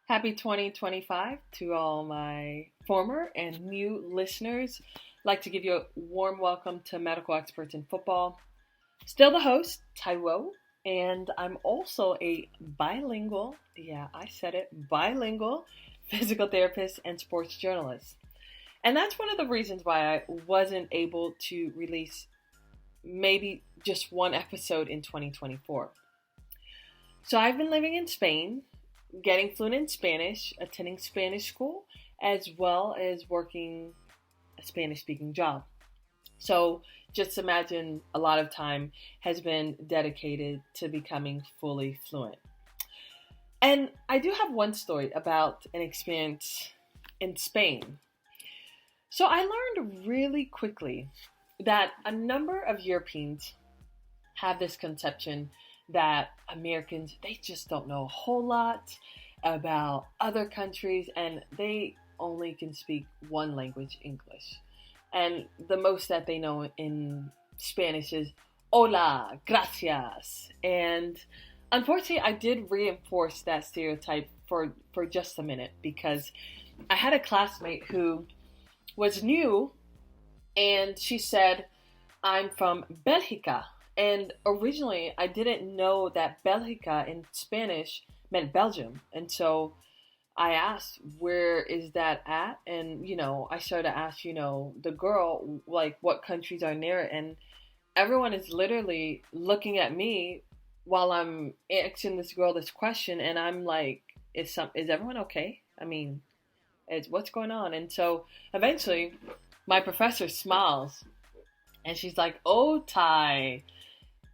Happy 2025 to all my former and new listeners. I'd like to give you a warm welcome to Medical Experts in Football. Still the host, Taiwo, and I'm also a bilingual, I said it, bilingual physical therapist and sports journalist. And that's one of the reasons why I wasn't able to release maybe just one episode in 2024. So I've been living in Spain, getting fluent in Spanish, attending Spanish school, as well as working a Spanish-speaking job. So just imagine a lot of time has been dedicated to becoming fully fluent. And I do have one story about an experience in Spain. So I learned really quickly that a number of Europeans have this conception that Americans, they just don't know a whole lot about other countries and they only can speak one language, English. And the most that they know in Spanish is hola, gracias. And unfortunately, I did reinforce that stereotype for just a minute because I had a classmate who was new and she said, I'm from Belgica. And originally, I didn't know that Belgica in Spanish meant Belgium. And so I asked, where is that at? And, I started to ask, the girl, like, what countries are near it? And everyone is literally looking at me while I'm asking this girl this question. And I'm like, is everyone okay? I mean, what's going on? And so eventually, my professor smiles. And she's like, oh, Tai.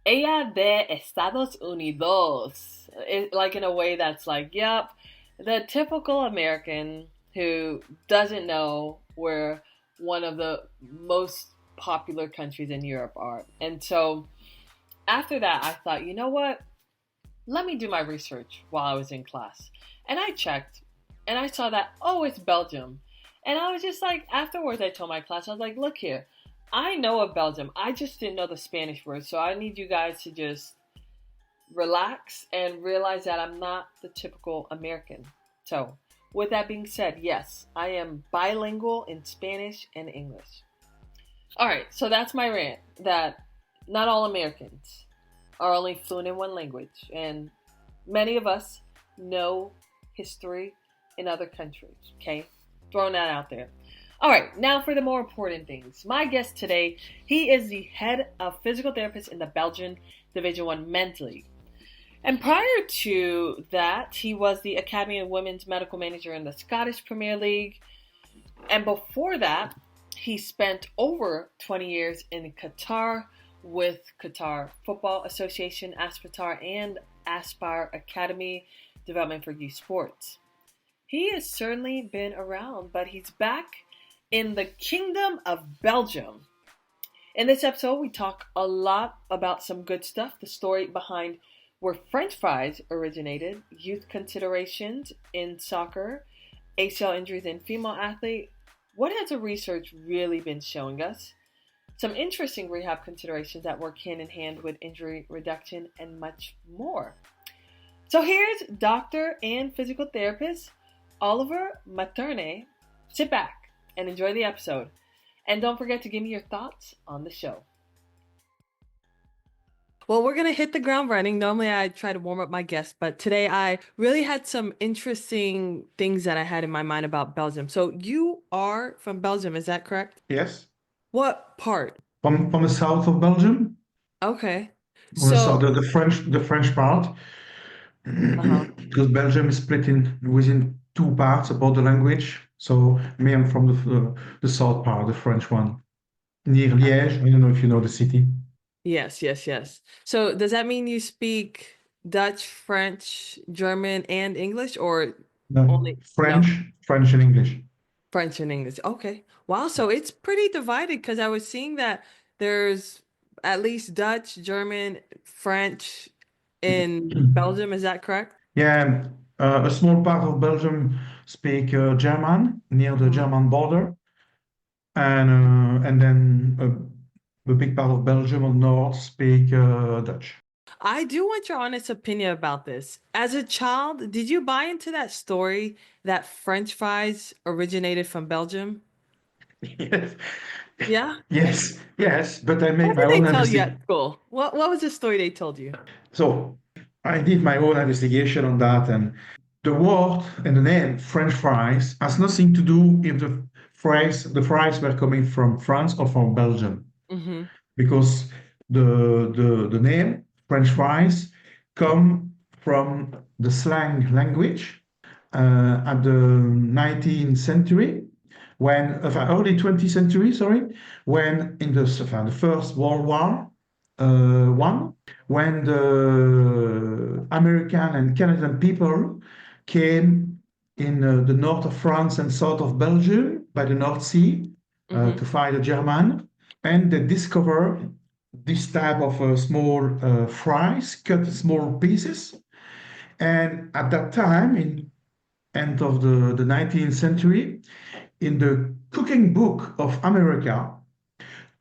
Ella de Estados Unidos. Like in a way that's like, yep, the typical American who doesn't know where one of the most popular countries in Europe are. And so after that, I thought, you know what? Let me do my research while I was in class. And I checked and I saw that, oh, it's Belgium. And I was just like, afterwards, I told my class, I was like, look here. I know of Belgium. I just didn't know the Spanish word. So I need you guys to just relax and realize that I'm not the typical American. So with that being said, yes, I am bilingual in Spanish and English. All right, so that's my rant that not all Americans are only fluent in one language. And many of us know history in other countries, okay? Throwing that out there. All right, now for the more important things. My guest today, he is the head of physical therapist in the Belgian Division 1 Men's League. And prior to that, he was the Academy of Women's Medical Manager in the Scottish Premier League. And before that, he spent over 20 years in Qatar with Qatar Football Association, Aspetar and Aspire Academy, Development for Youth Sports. He has certainly been around, but he's back in the Kingdom of Belgium. In this episode, we talk a lot about some good stuff, the story behind where French fries originated, youth considerations in soccer, ACL injuries in female athlete. What has the research really been showing us? Some interesting rehab considerations that work hand in hand with injury reduction and much more. So here's doctor and physical therapist Oliver Materne. Sit back and enjoy the episode. And don't forget to give me your thoughts on the show. Well, we're going to hit the ground running. Normally, I try to warm up my guests, but today I really had some interesting things that I had in my mind about Belgium. So you are from Belgium, is that correct? Yes, What part? from the south of Belgium, Okay. from the south, So, the French part, uh-huh. because Belgium is split in within two parts about the language. So me, I'm from the south part, the French one, near Liège. I don't know if you know the city. Yes. So does that mean you speak Dutch, French, German, and English, or No, only no? French and English. French and English. Okay. Wow. So it's pretty divided because I was seeing that there's at least Dutch, German, French in Belgium. Is that correct? Yeah, a small part of Belgium speak German near the Mhm. German border, and then a big part of Belgium on north speak Dutch. I do want your honest opinion about this. As a child, did you buy into that story that French fries originated from Belgium? Yes, Yeah? yes, but I make What my did they own tell you investigation. at school? What was the story they told you? So I did my own investigation on that, and the word and the name French fries has nothing to do if the fries were coming from France or from Belgium, Mm-hmm. because the name French fries come from the slang language at the 19th century, when early 20th century, sorry, when in the First World War one, when the American and Canadian people came in the north of France and south of Belgium by the North Sea Mm-hmm. to fight the German, and they discovered this type of small fries cut in small pieces. And at that time, in end of the 19th century, in the cooking book of America,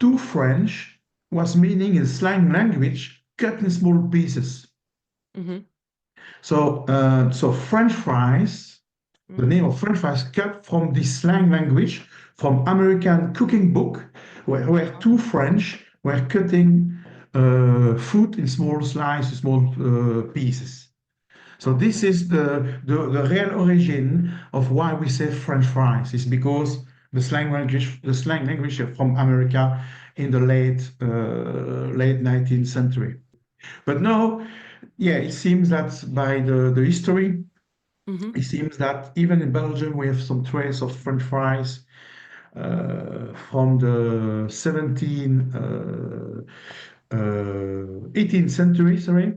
to French was meaning in slang language cut in small pieces. Mm-hmm. So French fries, the name of French fries cut from this slang language from American cooking book, where two French were cutting food in small slices, small pieces. So this Okay. is the real origin of why we say French fries. Is because the slang language from America in the late 19th century. But now, yeah, it seems that by the history, Mm-hmm. it seems that even in Belgium we have some trace of French fries from the 18th century, sorry.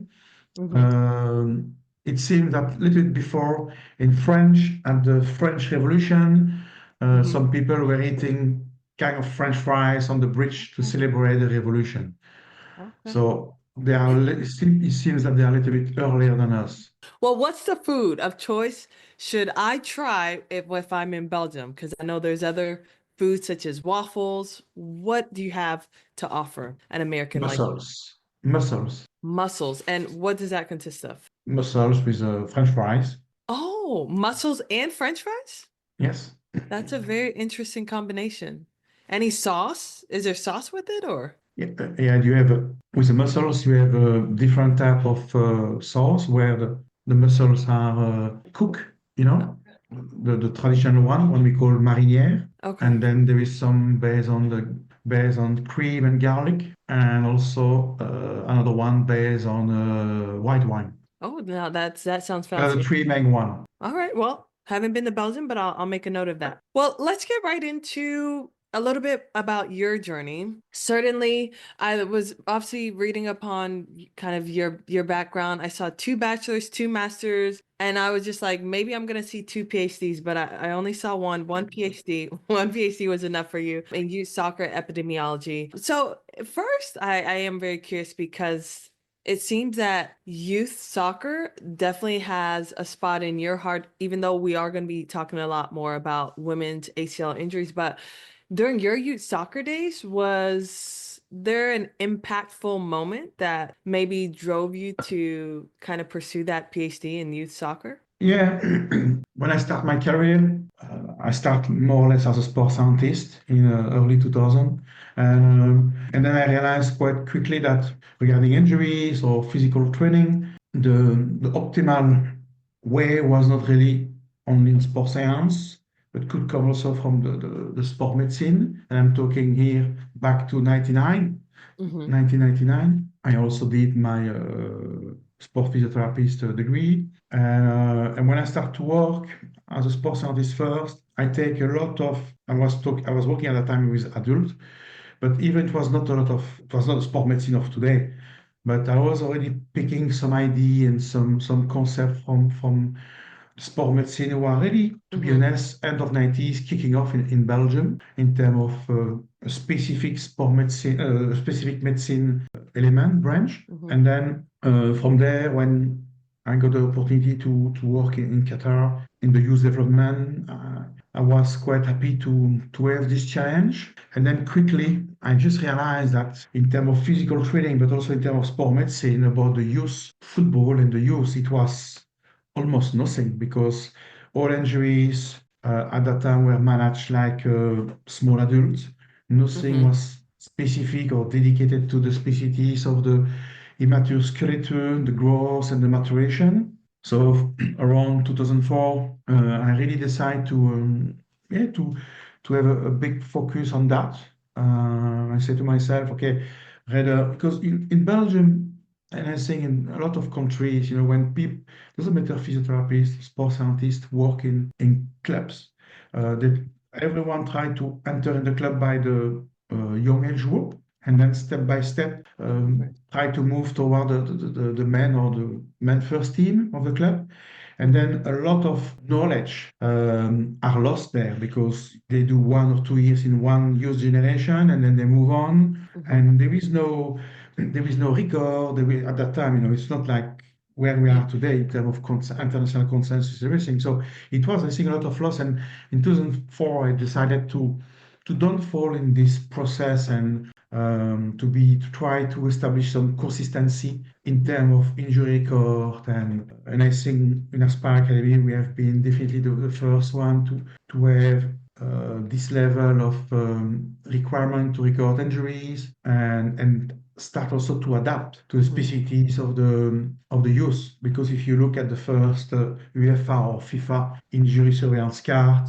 Mm-hmm. Um, it seems that a little bit before in French and the French Revolution, Mm-hmm. some people were eating kind of French fries on the bridge to celebrate the revolution. Okay. So they are, it seems that they are a little bit earlier than us. Well, what's the food of choice should I try if I'm in Belgium? Because I know there's other foods such as waffles. What do you have to offer an American like me? Mussels, mussels, Mussels. And what does that consist of? mussels with French fries. Oh, mussels and French fries? Yes. That's a very interesting combination. Any sauce? Is there sauce with it or? Yeah, yeah, you have with the mussels, you have a different type of sauce where the mussels are cooked, the traditional one, what we call marinière, Okay. and then there is some based on cream and garlic, and also another one based on white wine. Oh, now that sounds The fancy. three main one. All right. Well, haven't been to Belgium, but I'll make a note of that. Well, let's get right into a little bit about your journey. Certainly, I was obviously reading upon kind of your background. I saw two bachelors, two masters, and I was just like, maybe I'm gonna see two PhDs, but I only saw one PhD. One PhD was enough for you in youth soccer epidemiology. So first, I am very curious because it seems that youth soccer definitely has a spot in your heart, even though we are going to be talking a lot more about women's ACL injuries. But during your youth soccer days, was there an impactful moment that maybe drove you to kind of pursue that PhD in youth soccer? Yeah, when I start my career, I start more or less as a sports scientist in early 2000. And then I realized quite quickly that regarding injuries or physical training, the optimal way was not really only in sports science, but could come also from the sport medicine. And I'm talking here back to 1999. I also did my sport physiotherapist degree. And when I start to work as a sports scientist first, I take a lot of, I was working at that time with adults, but even it was not a sport medicine of today, but I was already picking some idea and some concept from sport medicine who are really, to be Mm-hmm. honest, end of 90s, kicking off in Belgium in terms of a specific sport medicine, specific medicine element branch. Mm-hmm. And then from there, when I got the opportunity to work in Qatar in the youth development, I was quite happy to have this challenge. And then quickly, I just realized that in terms of physical training, but also in terms of sport medicine, about the youth football and the youth, it was almost nothing because all injuries at that time were managed like small adults. Nothing Mm-hmm. was specific or dedicated to the specificities of the immature skeleton, the growth, and the maturation. So around 2004, I really decided yeah, to have a big focus on that. I said to myself, okay, rather because in Belgium, and I think in a lot of countries, when people, doesn't matter physiotherapists, sports scientists work in clubs, that everyone try to enter in the club by the young age group, and then step by step try to move toward the men or the men first team of the club. And then a lot of knowledge are lost there because they do 1 or 2 years in one youth generation and then they move on. Mm-hmm. And there is no record. At that time, it's not like where we Yeah. are today in terms of international consensus, everything. So it was, I think, a lot of loss. And in 2004, I decided to don't fall in this process and to try to establish some consistency in terms of injury record. And I think in Aspire Academy we have been definitely the first one to have this level of requirement to record injuries and start also to adapt to the Mm-hmm. specificities of the youth. Because if you look at the first UEFA or FIFA injury surveillance card,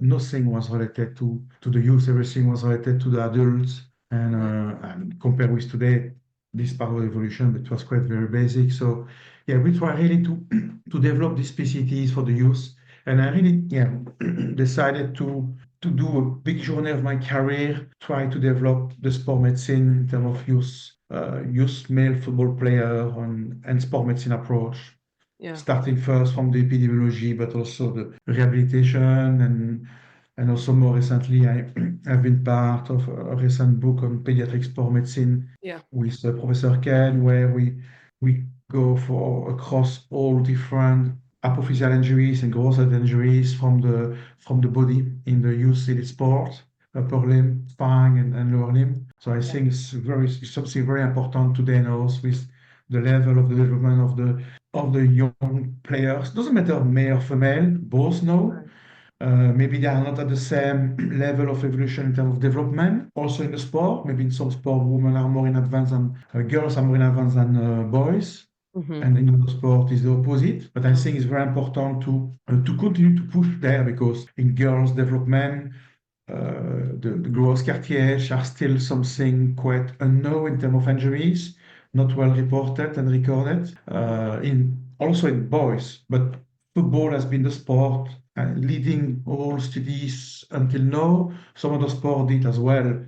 nothing was related to the youth, everything was related to the adults. Right. And compared with today, this part of the evolution, but it was quite very basic. So yeah, we try really to develop these specificities for the youth. And I really decided to do a big journey of my career, try to develop the sport medicine in terms of youth male football player and sport medicine approach, Yeah. starting first from the epidemiology, but also the rehabilitation and also more recently, I've been part of a recent book on pediatric sport medicine Yeah. with Professor Ken, where we go for across all different apophyseal injuries and gross head injuries from the body in the youth elite sport, upper limb, spine, and lower limb. So I Yeah. think it's something very important today now with the level of the development of the young players. Doesn't matter male or female, both now. Right. Maybe they are not at the same level of evolution in terms of development. Also in the sport, maybe in some sport, women are more in advance than girls are more in advance than boys. Mm-hmm. And in other sport is the opposite. But I Oh. think it's very important to continue to push there because in girls' development, the gross cartilage are still something quite unknown in terms of injuries, not well reported and recorded. In also in boys, but football has been the sport leading all studies until now. Some other sport did as well,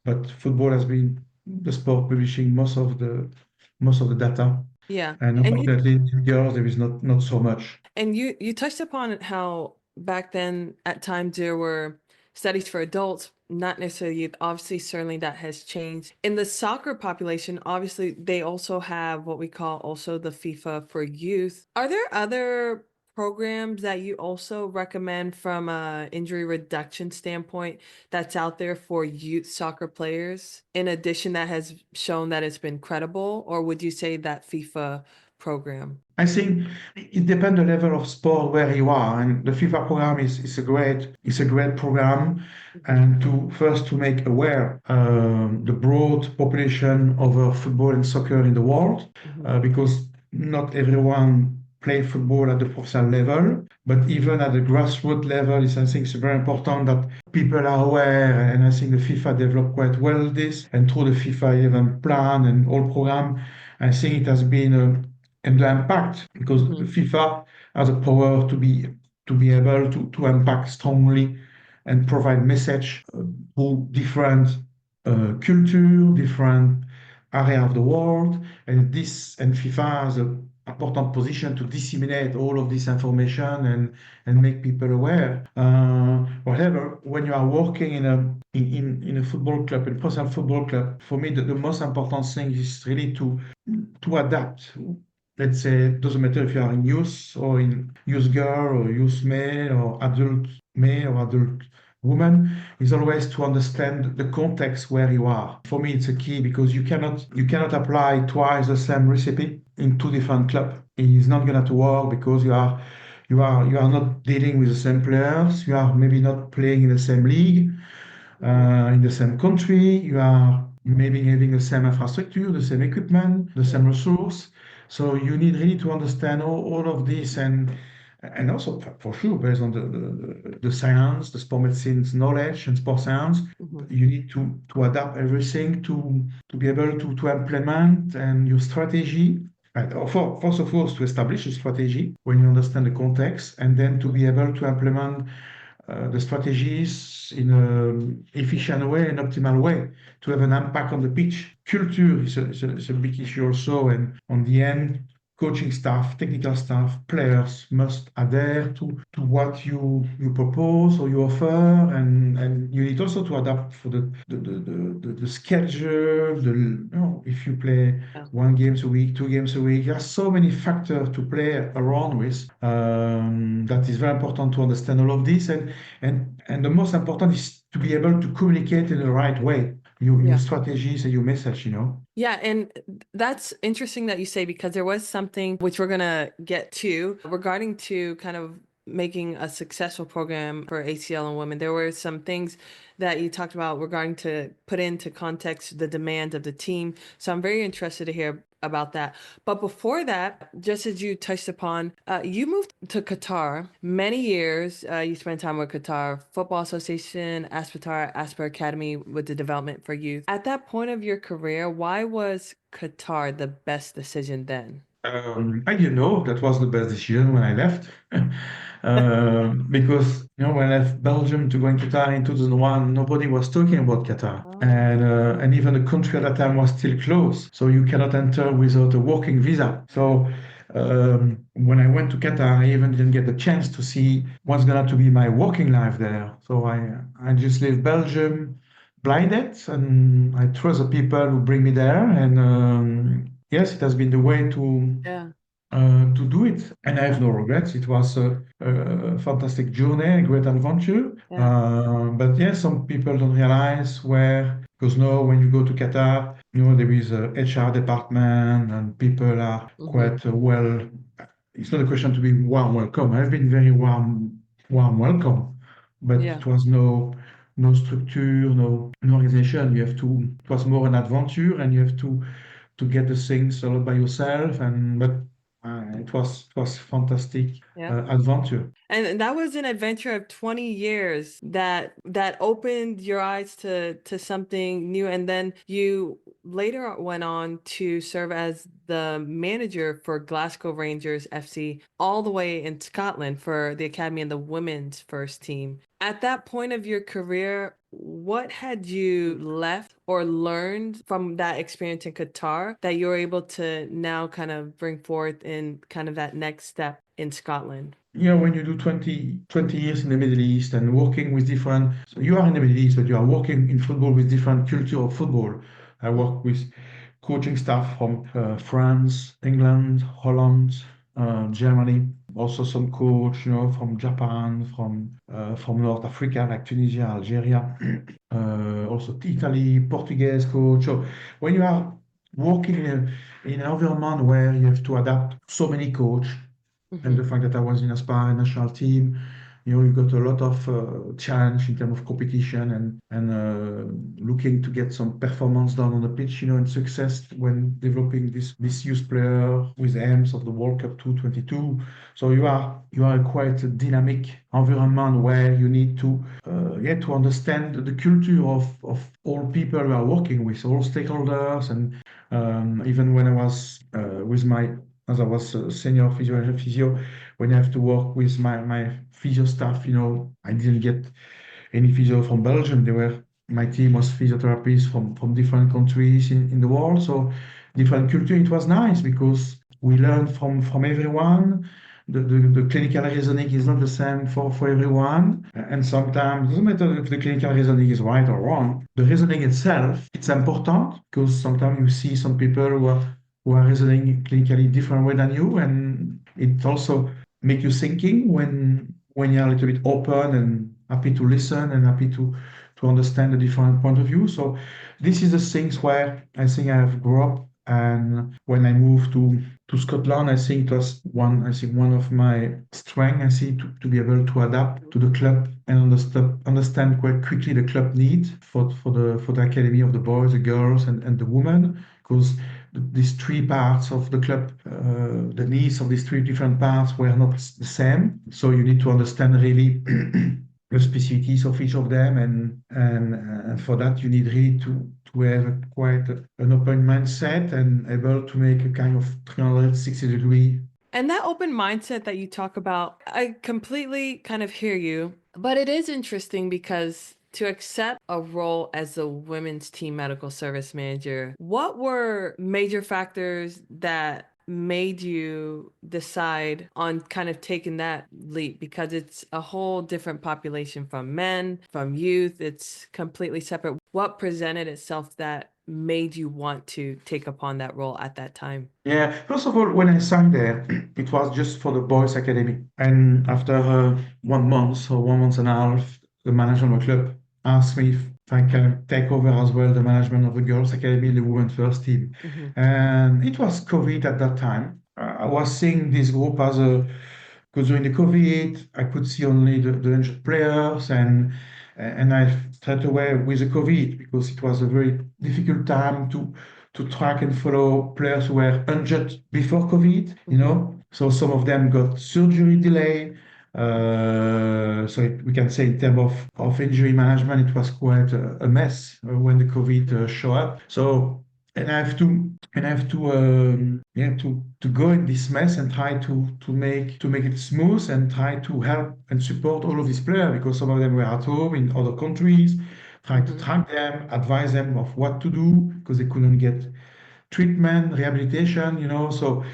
but football has been the sport publishing most of the data. Yeah. And And you unfortunately, in girls there is not so much. And you touched upon how back then at times there were studies for adults, not necessarily youth. Obviously, certainly that has changed. In the soccer population, obviously they also have what we call also the FIFA for youth. Are there other programs that you also recommend from a injury reduction standpoint that's out there for youth soccer players? In addition, that has shown that it's been credible, or would you say that FIFA program? I think it depends the level of sport where you are, and the FIFA program is a great program, and to make aware the broad population of football and soccer in the world, Mhm. because not everyone play football at the professional level, but even at the grassroots level, I think it's very important that people are aware, and I think the FIFA developed quite well this, and through the FIFA even plan and all program, I think it has been and the impact because the Mhm. FIFA has a power to be able to impact strongly and provide message through different culture, different area of the world, and FIFA has an important position to disseminate all of this information and make people aware. However, when you are working in a football club, in a professional football club, for me the most important thing is really to adapt. Let's say it doesn't matter if you are in youth or in youth girl or youth male or adult male or adult woman is always to understand the context where you are. For me, it's a key because you cannot apply twice the same recipe in two different clubs. It's not going to work because you are not dealing with the same players. You are maybe not playing in the same league, in the same country. You are maybe having the same infrastructure, the same equipment, the same resource. So you need really to understand all of this and also for sure based on the science, the sport medicine's knowledge and sport science, you need to adapt everything to be able to implement and your strategy. Right. First of all, to establish a strategy when you understand the context, and then to be able to implement the strategies in an efficient way and optimal way to have an impact on the pitch. Culture is a big issue also, and on the end, coaching staff, technical staff, players must adhere to what you propose or you offer, and you need also to adapt for the schedule. If you play Yeah. 1 games a week, 2 games a week, there are so many factors to play around with. That is very important to understand all of this, and the most important is to be able to communicate in the right way your strategies and your message. Yeah, and that's interesting that you say, because there was something which we're gonna get to regarding to kind of making a successful program for ACL and women. There were some things that you talked about regarding to put into context the demand of the team. So I'm very interested to hear about that. But before that, just as you touched upon, you moved to Qatar many years. You spent time with Qatar Football Association, Aspetar, Aspire Academy with the development for youth. At that point of your career, why was Qatar the best decision then? I didn't know that was the best decision when I left. Because when I left Belgium to go in Qatar in 2001, nobody was talking about Qatar, and even the country at that time was still closed, so you cannot enter without a working visa. So when I went to Qatar, I even didn't get the chance to see what's going to be my working life there. So I just left Belgium blinded, and I trust the people who bring me there, and yes, it has been the way Yeah, to do it, and I have no regrets. It was a fantastic journey, a great adventure. yeah. But yeah, some people don't realize because now when you go to Qatar, there is a HR department, and people are quite well. It's not a question to be warm welcome. I've been very warm welcome, but Yeah. it was no structure, no organization. It was more an adventure, and you have to get the things all by yourself. But it was fantastic Yeah. adventure. And that was an adventure of 20 years that opened your eyes to something new. And then you later went on to serve as the manager for Glasgow Rangers FC, all the way in Scotland for the academy and the women's first team. At that point of your career, what had you left or learned from that experience in Qatar that you're able to now kind of bring forth in kind of that next step in Scotland? When you do 20 years in the Middle East and working with so you are in the Middle East, but you are working in football with different culture of football. I work with coaching staff from France, England, Holland, Germany. Also some coach, from Japan, from North Africa, like Tunisia, Algeria. Also Italy, Portuguese coach. So when you are working in an environment where you have to adapt so many coach, and the fact that I was in Aspire national team, you got a lot of challenge in terms of competition and looking to get some performance done on the pitch, and success when developing this youth player with aims of the World Cup 2022. So you are quite a dynamic environment where you need to understand the culture of all people you are working with, all stakeholders, and even when I was as I was a senior physio, when I have to work with my physio staff, I didn't get any physio from Belgium. My team was physiotherapists from different countries in the world, so different culture. It was nice because we learned from everyone. The clinical reasoning is not the same for everyone, and sometimes it doesn't matter if the clinical reasoning is right or wrong. The reasoning itself, it's important because sometimes you see some people who are reasoning clinically different way than you, and it also make you thinking when you're a little bit open happy to listen and happy to understand the different point of view. So this is the things where I think I have grown up. And when I moved to Scotland, I think it was one of my strengths, I see, to be able to adapt to the club and understand quite quickly the club needs for the academy of the boys, the girls, and the women, because these three parts of the club, the needs of these three different parts were not the same. So you need to understand really the specificities of each of them, and for that you need really to have quite an open mindset and able to make a kind of 360-degree. And that open mindset that you talk about, I completely kind of hear you. But it is interesting because to accept a role as a women's team medical service manager, what were major factors that made you decide on kind of taking that leap? Because it's a whole different population from men, from youth, it's completely separate. What presented itself that made you want to take upon that role at that time? Yeah, first of all, when I signed there, it was just for the boys' academy. And after 1 month or 1 month and a half, the management of the club asked me if I can take over as well the management of the girls' academy, the women's first team. And it was COVID at that time. I was seeing this group as a, because during the COVID, I could see only the injured players, and I straight away with the COVID, because it was a very difficult time to track and follow players who were injured before COVID, you know. So some of them got surgery delay. We can say in terms of injury management, it was quite a mess when the COVID showed up. So and I have to go in this mess and try to make it smooth and try to help and support all of these players, because some of them were at home in other countries, try to track them, advise them of what to do because they couldn't get treatment, rehabilitation, you know. So,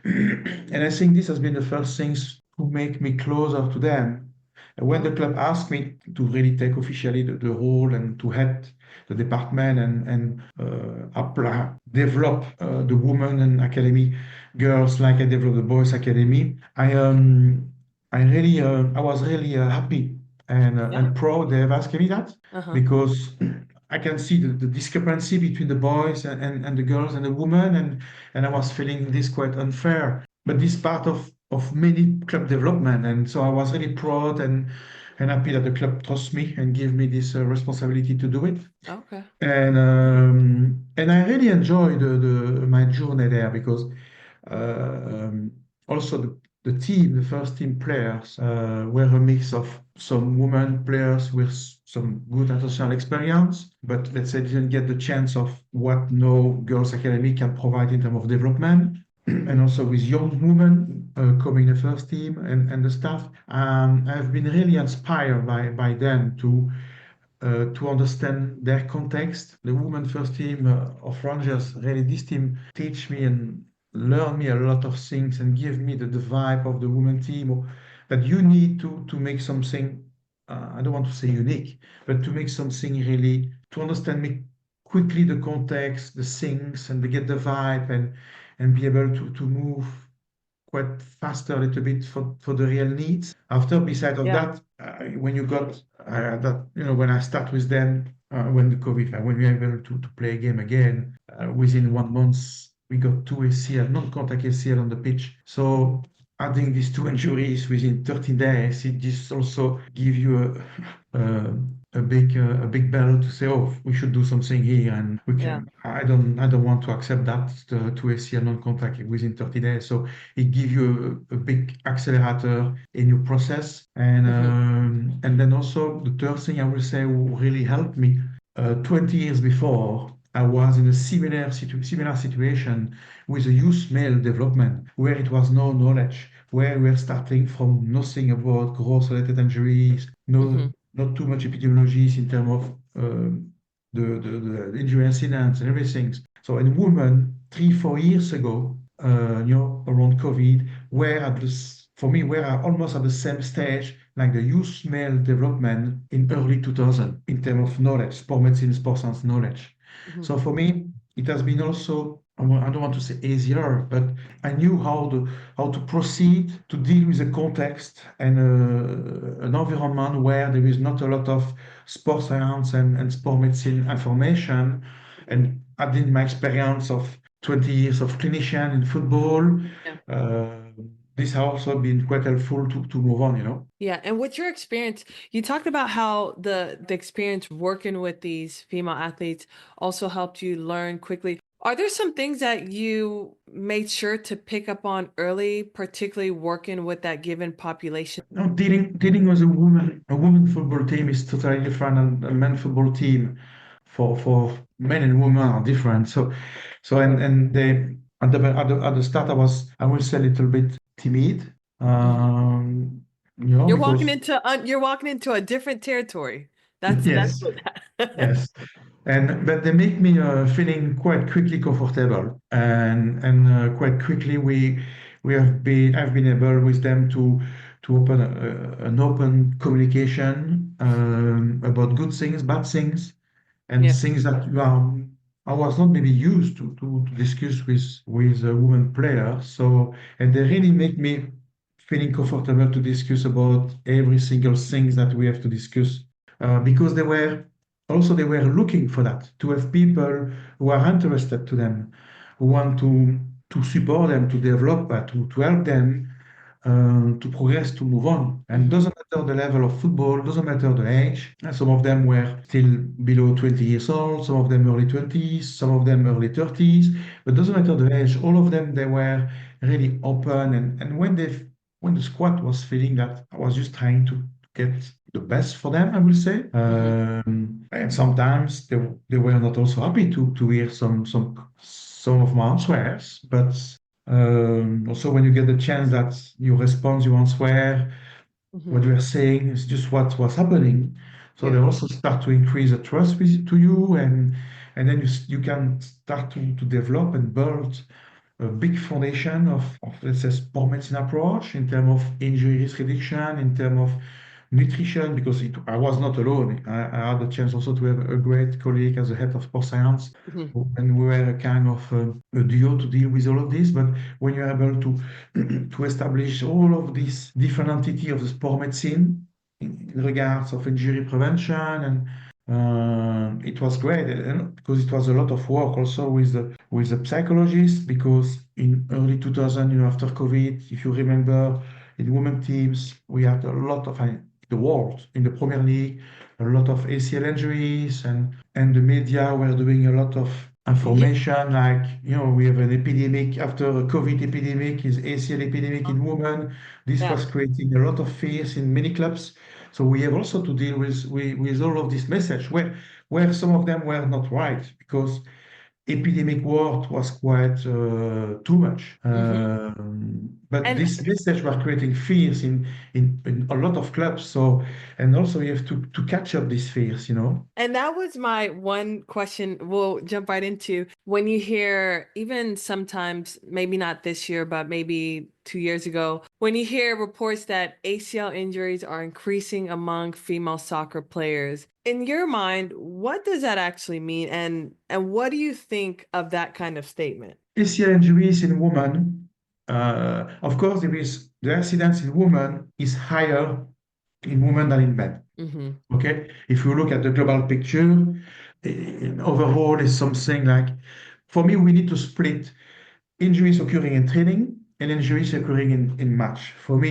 and I think this has been the first things to make me closer to them. And when the club asked me to really take officially the role and to head the department and develop the women and academy girls like I developed the boys academy, I was really happy and proud they have asked me that, because I can see the discrepancy between the boys and the girls and the women, and I was feeling this quite unfair. But this part of many club development, and so I was really proud and happy that the club trusts me and give me this responsibility to do it. Okay. And I really enjoyed my journey there, because also the team, the first team players, were a mix of some women players with some good international experience, but let's say didn't get the chance of what no girls academy can provide in terms of development. And also with young women coming in the first team and the staff. I've been really inspired by them to understand their context. The women first team of Rangers, really this team teach me and learn me a lot of things and give me the vibe of the women team, that you need to make something, I don't want to say unique, but to make something really, to understand me quickly the context, the things, and to get the vibe and be able to move quite faster a little bit for the real needs. After, beside of that, when you got that, you know, when I start with them, when the COVID, when we were able to play a game again, within 1 month, we got 2 ACL, non-contact ACL on the pitch. So adding these 2 injuries within 13 days, it just also give you a big bell to say, oh, we should do something here, and we can. I don't want to accept that the 2 ACL non-contact within 30 days. So it gives you a big accelerator in your process, and then also the third thing I will say who really helped me. 20 years before, I was in a similar situation with a youth male development, where it was no knowledge, where we were starting from nothing about growth-related injuries, not too much epidemiologies in terms of the injury incidents and everything. So in women, 3-4 years ago, around COVID, for me, we're almost at the same stage like the youth male development in early 2000 in terms of knowledge, sport medicine, sport science knowledge. So for me, it has been also I don't want to say easier, but I knew how to proceed to deal with a context and an environment where there is not a lot of sports science and sport medicine information. And adding my experience of 20 years of clinician in football, Yeah. uh, this has also been quite helpful to move on, you know. Yeah, and what's your experience? You talked about how the experience working with these female athletes also helped you learn quickly. Are there some things that you made sure to pick up on early, particularly working with that given population? No, dealing with a woman football team is totally different than a men football team. For men and women are different. So and they at the start I will say a little bit timid. Mhm. You know, because You're walking into a different territory. That's yes, what yes. And but they make me feeling quite quickly comfortable, and quite quickly I've been able with them to open an open communication about good things, bad things, and Yeah. things that I was not maybe used to discuss with women players. So and they really make me feeling comfortable to discuss about every single things that we have to discuss because they were looking for that, to have people who are interested to them, who want to support them, to develop, to help them to progress, to move on. And Mhm. doesn't matter the level of football, doesn't matter the age. Some of them were still below 20 years old, some of them early 20s, some of them early 30s, but doesn't matter the age. All of them, they were really open. And when the squad was feeling that I was just trying to get the best for them, I will say. Mhm. And sometimes they were not also happy to hear some of my answers, but also, when you get the chance that you respond, you answer, what Mhm. you are saying is just what was happening. So they Yeah. also start to increase the trust to you, and then you can start to develop and build a big foundation of let's say, sport medicine approach in terms of injury risk reduction, in terms of nutrition, because I was not alone. I had the chance also to have a great colleague as a head of sports science, Mhm. and we were a kind of a duo to deal with all of this. But when you're able to to establish all of these different entities of the sport medicine in regards of injury prevention and it was great and because it was a lot of work also with the psychologists because in early 2000, you know, after COVID, if you remember, in women teams we had a lot of the world in the Premier League, a lot of ACL injuries, and the media were doing a lot of Yeah. information like, you know, we have an epidemic after a COVID epidemic, is ACL epidemic in women. This Yeah. was creating a lot of fears in many clubs. So we have also to deal with all of this message where some of them were not right because epidemic word was quite too much. Mhm. But And this message was creating fears in a lot of clubs. So and also you have to catch up these fears, you know. And that was my one question we'll jump right into. When you hear, even sometimes, maybe not this year, but maybe 2 years ago, when you hear reports that ACL injuries are increasing among female soccer players, in your mind, what does that actually mean? And what do you think of that kind of statement? ACL injuries in women, of course, there is the incidence in women is higher in women than in men. Mm-hmm. Okay, if you look at the global picture, overall is something like, for me, we need to split injuries occurring in training and injuries occurring in match. For me,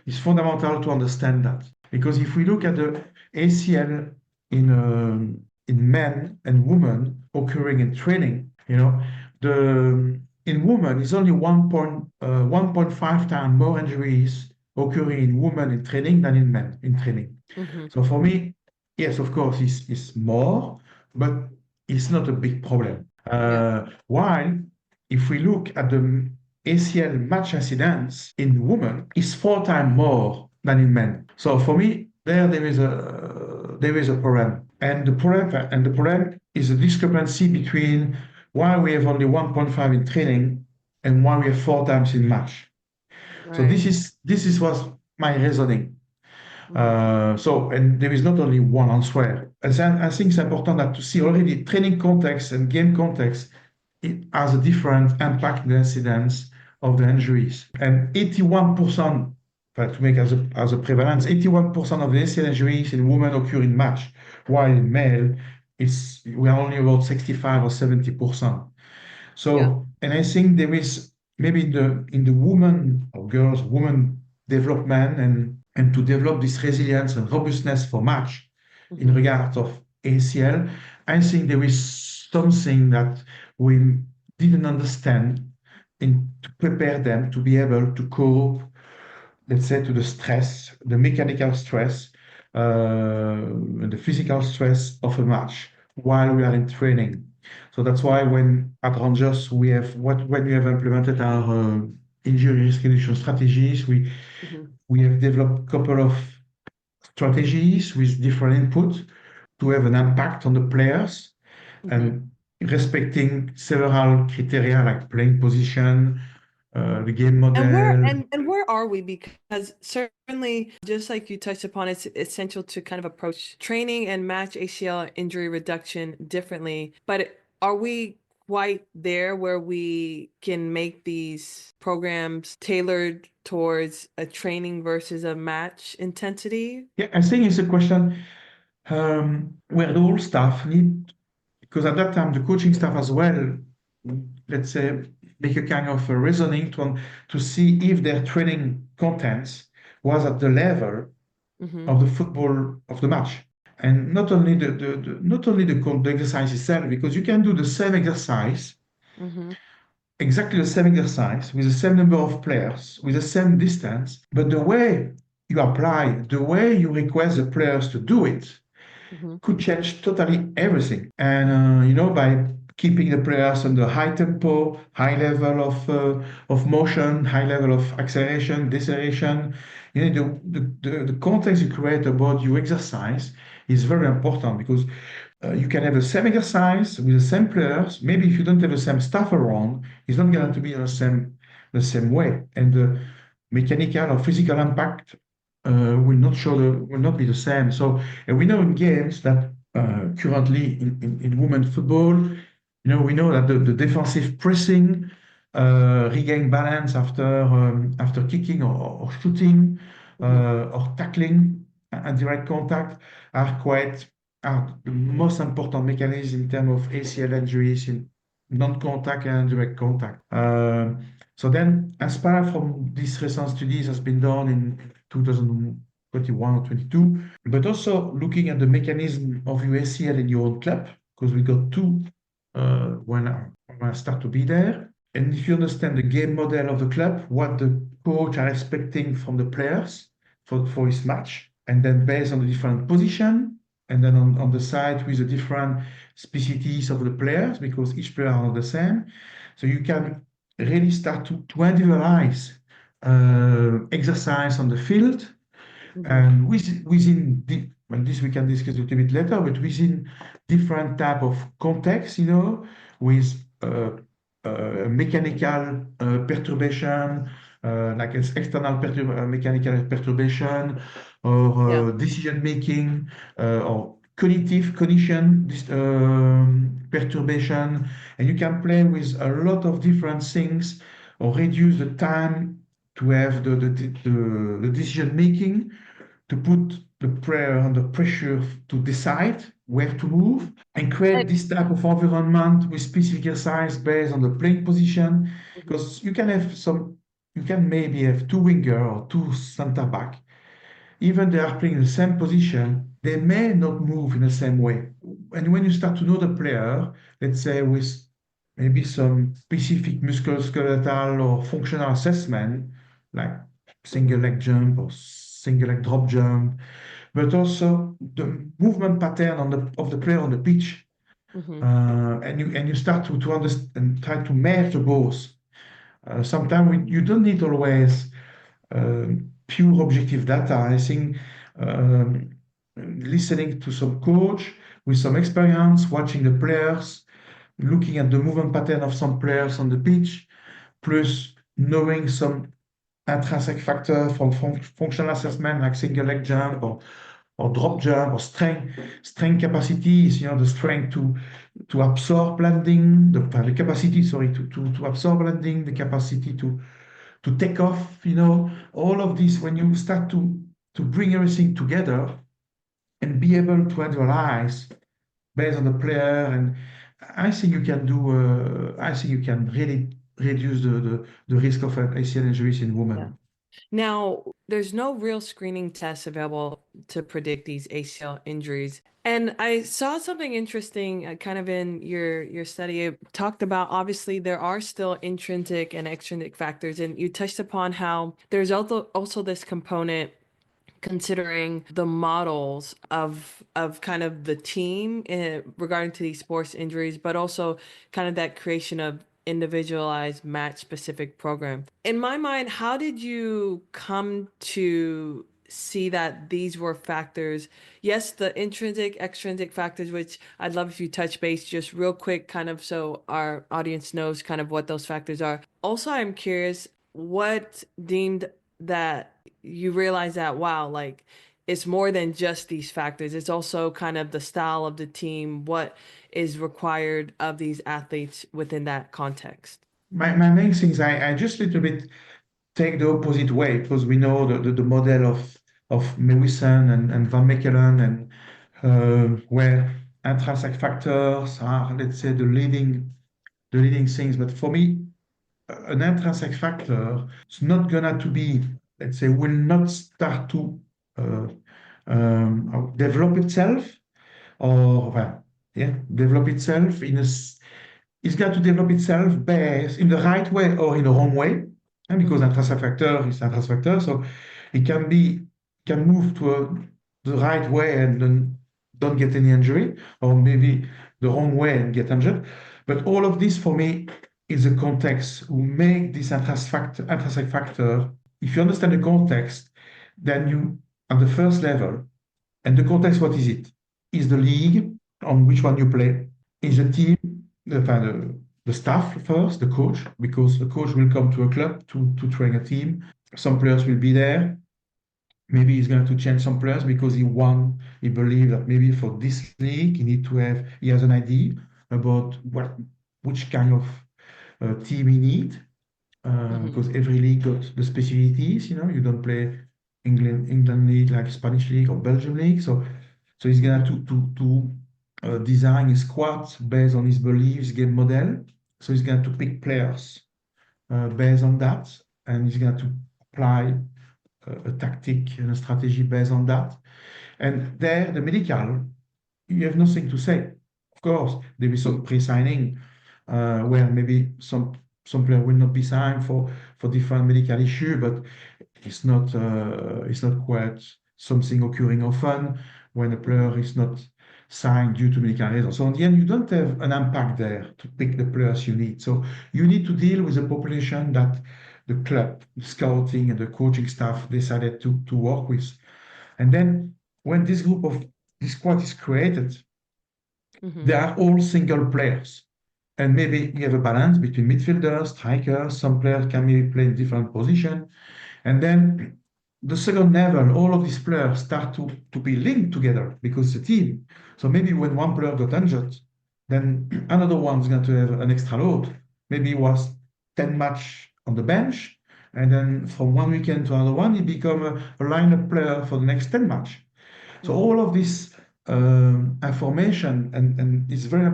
it's fundamental to understand that because if we look at the ACL in men and women occurring in training, you know, the in women is only 1.5 times more injuries occurring in women in training than in men in training. Mm-hmm. So for me, yes, of course, it's more, but it's not a big problem. Yeah. While if we look at the ACL match incidence in women, it's 4 times more than in men. So for me, there is a problem, and the problem is a discrepancy between why we have only 1.5 in training and why we have 4 times in match. So Right. this is what my reasoning. Mm-hmm. And there is not only one answer. I think it's important that to see already training context and game context it has a different impact in the incidence of the injuries. And 81%, to make as a prevalence, 81% of the ACL injuries in women occur in match, while in male, we are only about 65 or 70%. So, and I think there is maybe in the woman or girls, woman development and to develop this resilience and robustness for match in regard of ACL, I think there is something that we didn't understand to prepare them to be able to cope, let's say, to the stress, the mechanical stress, the physical stress of a match while we are in training. So that's why when at Rangers when we have implemented our injury risk reduction strategies, we have developed a couple of strategies with different input to have an impact on the players and respecting several criteria like playing position, the game model. And where are we? Because certainly, just like you touched upon, it's essential to kind of approach training and match ACL injury reduction differently. But are we quite there where we can make these programs tailored towards a training versus a match intensity? Yeah, I think it's a question where the whole staff need, because at that time the coaching staff as well, let's say, make a kind of a reasoning to see if their training contents was at the level of the football of the match. And not only the exercise itself, because you can do the same exercise, exactly the same exercise with the same number of players, with the same distance, but the way you apply, the way you request the players to do it, could change totally everything. And by keeping the players on the high tempo, high level of motion, high level of acceleration, deceleration, the context you create about your exercise is very important because you can have the same exercise with the same players. Maybe if you don't have the same staff around, it's not going to be the same way, and the mechanical or physical impact will not be the same. So, and we know in games that currently in women's football, we know that the defensive pressing, regain balance after kicking or shooting or tackling and direct contact are the most important mechanism in terms of ACL injuries in non-contact and direct contact. So then, Aspire from these recent studies has been done in 2021 or 22, but also looking at the mechanism of your ACL in your own club, because we got two when I start to be there. And if you understand the game model of the club, what the coach are expecting from the players for his match, and then based on the different position, and then on the side with the different specificities of the players, because each player are not the same. So you can really start to individualize exercise on the field, and within and this we can discuss a little bit later, but within different type of context, with mechanical perturbation, like external mechanical perturbation, or decision making, or cognition perturbation, and you can play with a lot of different things, or reduce the time to have the decision making, to put the player under pressure to decide where to move, and create this type of environment with specific exercise based on the playing position. Because you can maybe have two winger or two center back. Even they are playing in the same position, they may not move in the same way. And when you start to know the player, let's say with maybe some specific musculoskeletal or functional assessment, like single leg jump or single leg drop jump, but also the movement pattern of the player on the pitch. And you start to understand and try to match the both. Sometimes you don't need always pure objective data. I think listening to some coach with some experience, watching the players, looking at the movement pattern of some players on the pitch, plus knowing some intrinsic factor from functional assessment like single leg jump or or drop jump or strength capacities, the strength to absorb landing, the capacity, sorry, to absorb landing, the capacity to take off, all of this, when you start to bring everything together and be able to analyze based on the player, and I think you can really reduce the risk of ACL injuries in Yeah. women. Now, there's no real screening tests available to predict these ACL injuries. And I saw something interesting kind of in your study. It talked about obviously there are still intrinsic and extrinsic factors, and you touched upon how there's also this component considering the models of kind of the team regarding to these sports injuries, but also kind of that creation of individualized match specific program. In my mind, how did you come to see that these were factors? Yes, the intrinsic, extrinsic factors, which I'd love if you touch base just real quick, kind of so our audience knows kind of what those factors are. Also, I'm curious what deemed that you realize that, wow, like it's more than just these factors. It's also kind of the style of the team, what is required of these athletes within that context. My main thing is I just little bit take the opposite way, because we know the model of Mewison and Van Mechelen, and where intrinsic factors are, let's say, the leading things. But for me, an intrinsic factor is not gonna to be, let's say, will not start to uh, develop itself, or well, yeah, develop itself it's got to develop itself based in the right way or in the wrong way, and because Mm-hmm. intrinsic factor is intrinsic factor, so it can move the right way and then don't get any injury, or maybe the wrong way and get injured. But all of this for me is a context who make this intrinsic factor. If you understand the context, then you, at the first level, and the context, what is it? Is the league on which one you play? Is the team, the staff first, the coach, because the coach will come to a club to train a team. Some players will be there. Maybe he's going to change some players because he believes that maybe for this league, he has an idea about which kind of team he need, Mm-hmm. because every league got the specialties. You don't play England league like Spanish league or Belgium league. So he's gonna to design his squad based on his beliefs, game model. So he's going to pick players based on that, and he's going to apply a tactic and a strategy based on that. And there, the medical, you have nothing to say. Of course, there is some pre-signing where maybe some player will not be signed for different medical issue, but it's not quite something occurring often when a player is not signed due to medical reasons. So in the end, you don't have an impact there to pick the players you need. So you need to deal with a population that the club, the scouting, and the coaching staff decided to work with. And then when this squad is created, they Mm-hmm. are all single players. And maybe you have a balance between midfielders, strikers, some players can maybe play in different positions. And then the second level, all of these players start to be linked together because it's a team. So maybe when one player got injured, then another one's going to have an extra load. Maybe it was 10 match on the bench, and then from one weekend to another one, he become a lineup player for the next 10 match. So Mm-hmm. all of this information, and it's very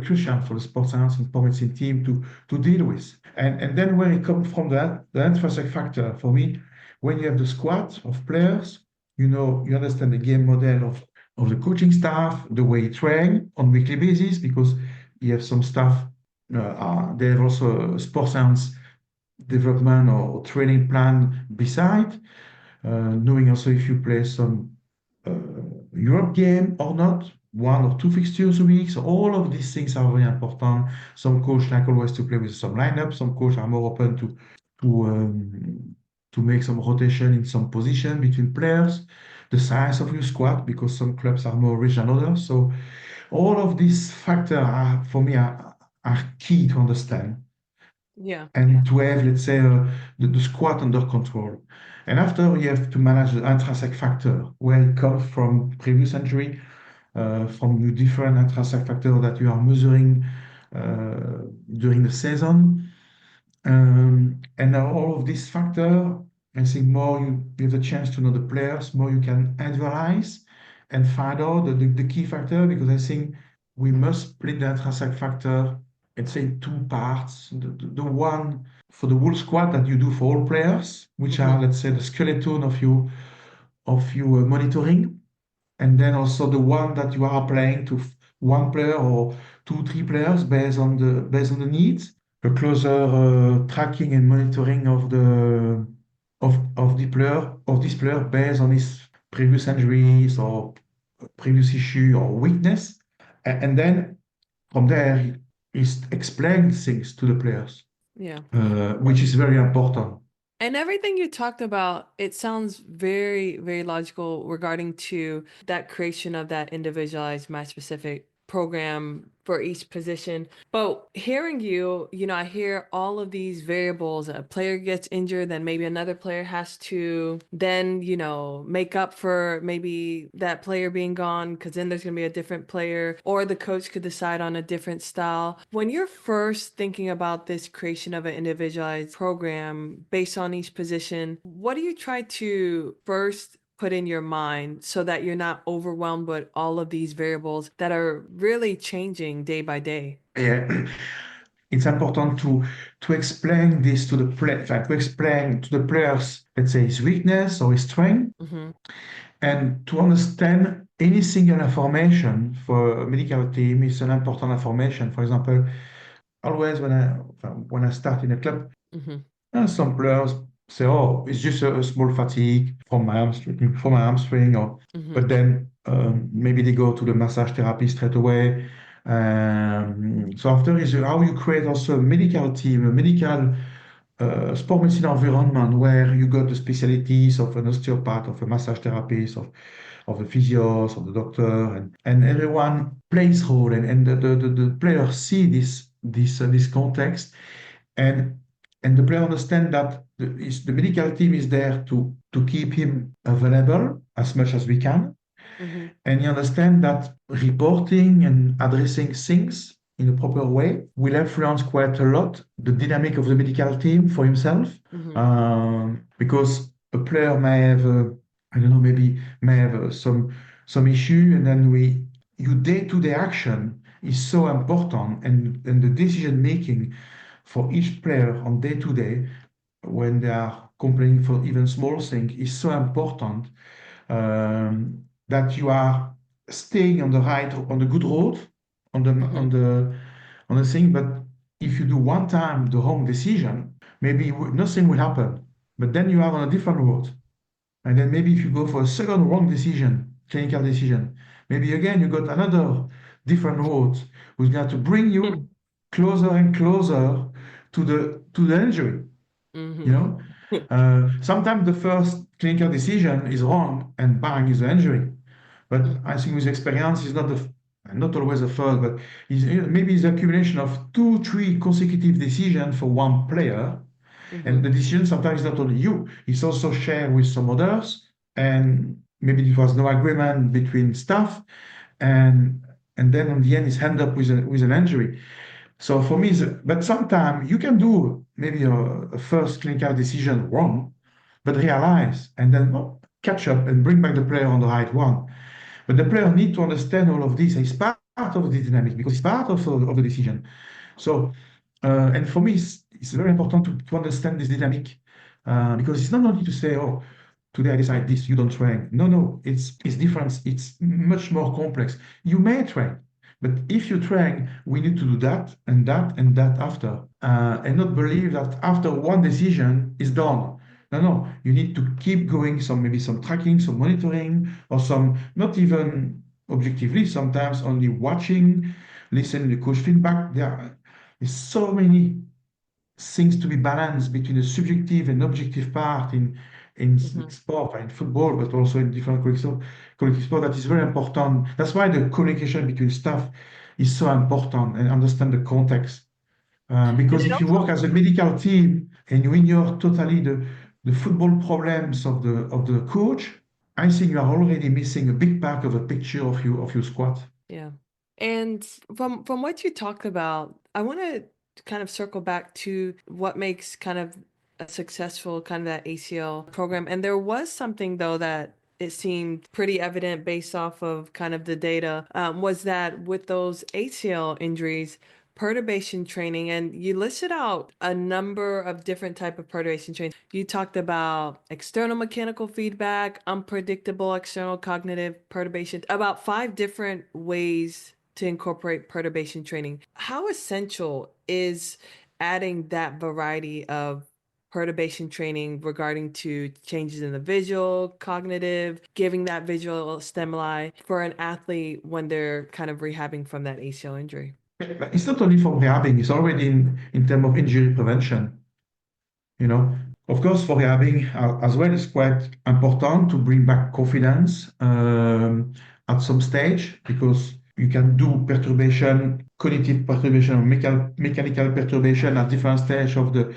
crucial for the sports science and sports medicine team to deal with. And then when it comes from the intrinsic factor, for me, when you have the squad of players, you understand the game model of the coaching staff, the way you train on weekly basis, because you have some staff, they have also a sports science development or training plan beside, knowing also if you play some uh, Europe game or not, one or two fixtures a week. So all of these things are very important. Some coach like always to play with some lineup. Some coach are more open to um, to make some rotation in some position between players. The size of your squad, because some clubs are more rich than others. So all of these factors are, for me, are key to understand Yeah. and to have, let's say, the squad under control. And after, you have to manage the intrinsic factor, where it comes from previous injury, from the different intrinsic factors that you are measuring during the season. And now all of these factors, I think more you have the chance to know the players, more you can analyze and find out the key factor, because I think we must split the intrinsic factor, let's say, two parts. The one for the whole squad that you do for all players, which are, let's say, the skeleton of your monitoring, and then also the one that you are applying to one player or two, three players based on the needs. A closer tracking and monitoring of the player of this player based on his previous injuries or previous issue or weakness, and then from there he explains things to the players, Yeah. which is very important. And everything you talked about, it sounds very, very logical regarding to that creation of that individualized match specific program for each position. But hearing you, I hear all of these variables. A player gets injured, then maybe another player has to then, make up for maybe that player being gone, because then there's going to be a different player, or the coach could decide on a different style. When you're first thinking about this creation of an individualized program based on each position, what do you try to first put in your mind so that you're not overwhelmed with all of these variables that are really changing day by day? Yeah. It's important to explain this to the player, to explain to the players, let's say, his weakness or his strength, Mm-hmm. and to understand any single information for a medical team is an important information. For example, always when I start in a club, Mm-hmm. some players say, "Oh, it's just a small fatigue from my hamstring," or Mm-hmm. but then maybe they go to the massage therapy straight away. So after is how you create also a medical team, a medical sport medicine environment where you got the specialties of an osteopath, of a massage therapist, of the physios, of the doctor, and everyone plays role, and the players see this context, and the player understand that the medical team is there to keep him available as much as we can, Mm-hmm. and you understand that reporting and addressing things in a proper way will influence quite a lot the dynamic of the medical team for himself. Mm-hmm. Because a player may have, I don't know, maybe may have some issue, and then your day-to-day action is so important, and the decision making for each player on day-to-day when they are complaining for even small things is so important, that you are staying on the good road, on the Mm-hmm. on the on the thing. But if you do one time the wrong decision, maybe nothing will happen. But then you are on a different road, and then maybe if you go for a second wrong decision, clinical decision, maybe again you got another different road, who's going to bring you closer and closer to the injury. You Mm-hmm. know, sometimes the first clinical decision is wrong, and bang is the injury. But I think with experience, is not always the first, but maybe it's the accumulation of two, three consecutive decisions for one player. Mm-hmm. And the decision sometimes is not only you, it's also shared with some others. And maybe there was no agreement between staff. And then on the end, it's end up with an injury. So for me, but sometimes you can do maybe a first clinical decision wrong, but realize and then catch up and bring back the player on the right one. But the player need to understand all of this. It's part of the dynamic because it's part of the decision. So, and for me, it's very important to understand this dynamic, because it's not only to say, "Oh, today I decide this, you don't train." No, no, it's different. It's much more complex. You may train, but if you train, we need to do that and that and that after, and not believe that after one decision is done. No, no, you need to keep going. Maybe some tracking, some monitoring, or some not even objectively. Sometimes only watching, listening to coach feedback. There's so many things to be balanced between the subjective and objective part in Mm-hmm. sport, in football, but also in different collective sport. That is very important. That's why the communication between staff is so important, and understand the context. And Because it if you work also, as a medical team and you ignore totally the football problems of the coach, I think you are already missing a big part of the picture of your squad. Yeah. And from what you talked about, I want to kind of circle back to what makes kind of a successful kind of that ACL program. And there was something though that it seemed pretty evident based off of kind of the data, was that with those ACL injuries, perturbation training, and you listed out a number of different type of perturbation training. You talked about external mechanical feedback, unpredictable external cognitive perturbation, about 5 different ways to incorporate perturbation training. How essential is adding that variety of perturbation training regarding to changes in the visual, cognitive, giving that visual stimuli for an athlete when they're kind of rehabbing from that ACL injury? But it's not only for rehabbing, it's already in terms of injury prevention. You know, of course, for rehabbing as well, it's quite important to bring back confidence at some stage because you can do perturbation, cognitive perturbation, or mechanical perturbation at different stage of the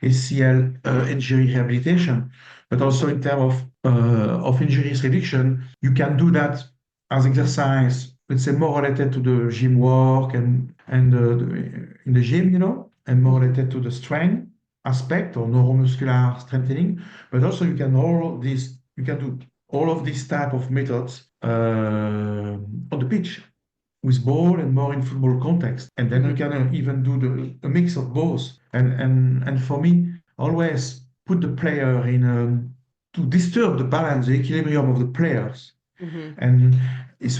ACL injury rehabilitation. But also in terms of injuries reduction, you can do that as exercise, let's say more related to the gym work in the gym, and more related to the strength aspect or neuromuscular strengthening. But also you can do all of these type of methods on the pitch with ball and more in football context. And then you can even do a mix of both. And for me, always put the player in to disturb the balance, the equilibrium of the players. And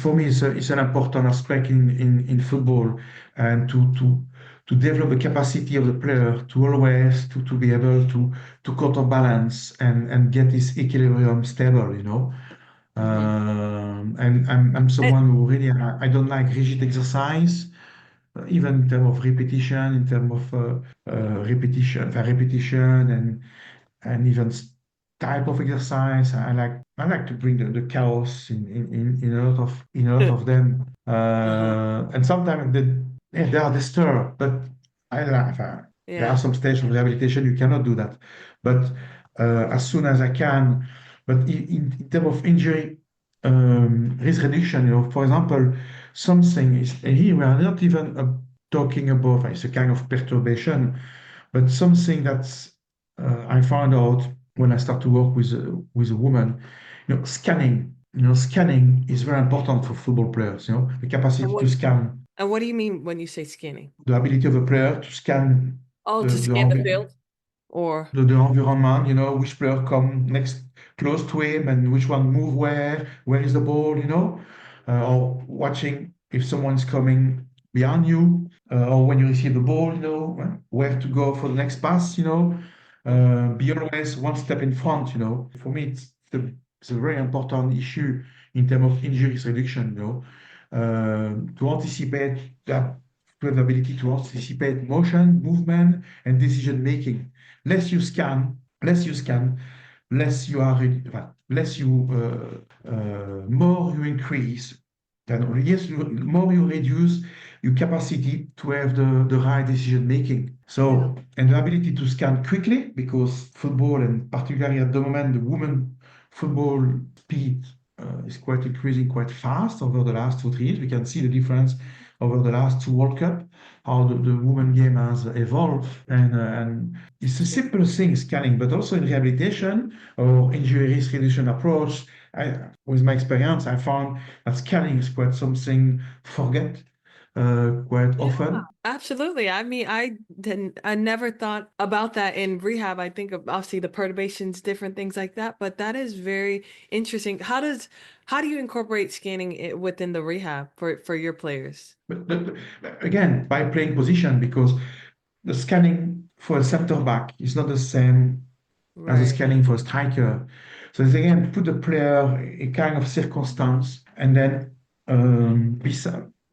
for me, it's an important aspect in football and to develop the capacity of the player to always to be able to counterbalance and get this equilibrium stable, and I'm someone who really I don't like rigid exercise, even in terms of repetition, in terms of repetition and even type of exercise. I like to bring the chaos in a lot of them. And sometimes they are disturbed, but I like there are some stages of rehabilitation you cannot do that. But as soon as I can, but in terms of injury risk reduction, for example, something is, and here we are not even talking about it's a kind of perturbation, but something that's I found out when I start to work with a woman, scanning. Scanning is very important for football players. The capacity to scan. And what do you mean when you say scanning? The ability of a player to scan to scan the field, or the environment. Which player come next close to him and which one move where is the ball. Or watching if someone's coming behind you, or when you receive the ball, where to go for the next pass. Be always one step in front. For me, it's a very important issue in terms of injuries reduction. To anticipate that, to have the ability to anticipate motion, movement, and decision making. Less you scan, less you are, less you, more you increase. Then yes, more you reduce your capacity to have the right decision making. So, and the ability to scan quickly, because football, and particularly at the moment, the women football speed is quite increasing quite fast over the last 2 3 years. We can see the difference over the last 2 World Cup, how the women game has evolved. And it's a simple thing, scanning, but also in rehabilitation or injury risk reduction approach, with my experience, I found that scanning is quite something forget quite often. Absolutely. I mean, I never thought about that in rehab. I think of obviously the perturbations, different things like that, but that is very interesting. How do you incorporate scanning within the rehab for your players? But again, by playing position, because the scanning for a center back is not the same as a scanning for a striker. So it's again, put the player in kind of circumstance, and then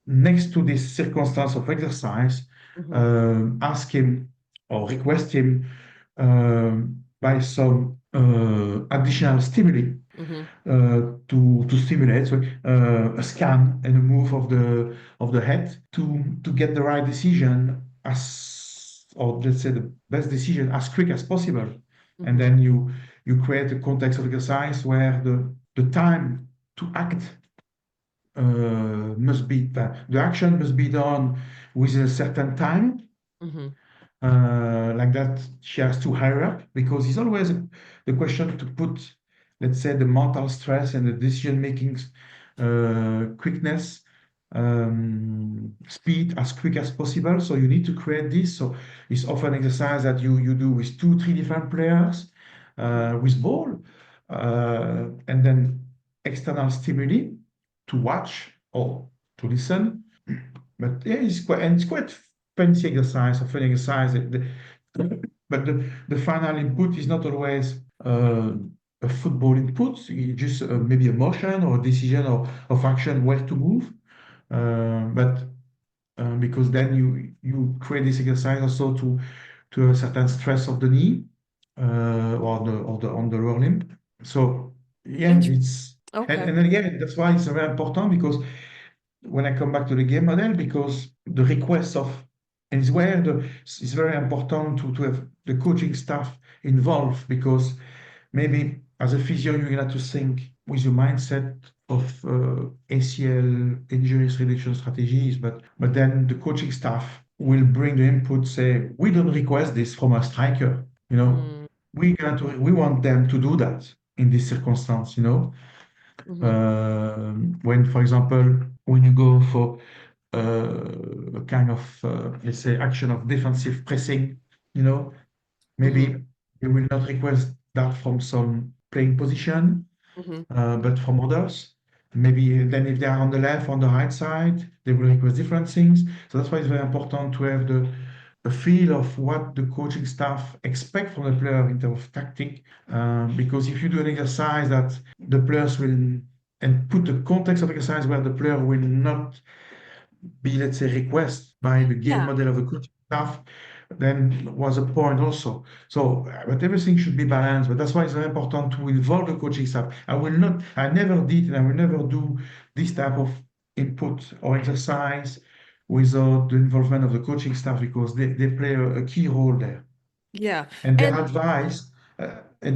next to this circumstance of exercise, ask him or request him by some additional stimuli to stimulate a scan and a move of the head to get the right decision or let's say the best decision as quick as possible. and Mm-hmm. then you create a context of exercise where the time to act must be the action must be done within a certain time. Mm-hmm. Like that, she has to hire up because it's always the question to put, let's say, the mental stress and the decision making quickness, speed as quick as possible. So you need to create this. So it's often exercise that you do with two, three different players Mm-hmm. with ball, and then external stimuli to watch or to listen. But yeah, it's quite fancy exercise or fun exercise. But the final input is not always a football input. It's just maybe a motion or a decision or of action where to move. But because then you create this exercise also to a certain stress of the knee or the on the lower limb. So yeah, Int- it's okay. and again that's why it's very important because when I come back to the game model, because the request of and it's where it's very important to have the coaching staff involved because maybe as a physio you have to think with your mindset of ACL injuries reduction strategies, but then the coaching staff will bring the input, say we don't request this from a striker, Mm-hmm. we want them to do that in this circumstance, Mm-hmm. when, for example, when you go for a kind of, let's say, action of defensive pressing, you know, Mm-hmm. maybe you will not request that from some playing position, Mm-hmm. but from others. Maybe then if they are on the left, on the right side, they will request different things. So that's why it's very important to have the feel of what the coaching staff expect from the player in terms of tactic. Because if you do an exercise that the players will and put the context of exercise where the player will not be, let's say, requested by the game Yeah. model of the coaching staff, then was a point also. So, but everything should be balanced. But that's why it's very important to involve the coaching staff. I never did, and I will never do this type of input or exercise without the involvement of the coaching staff because they play a key role there. Yeah. And And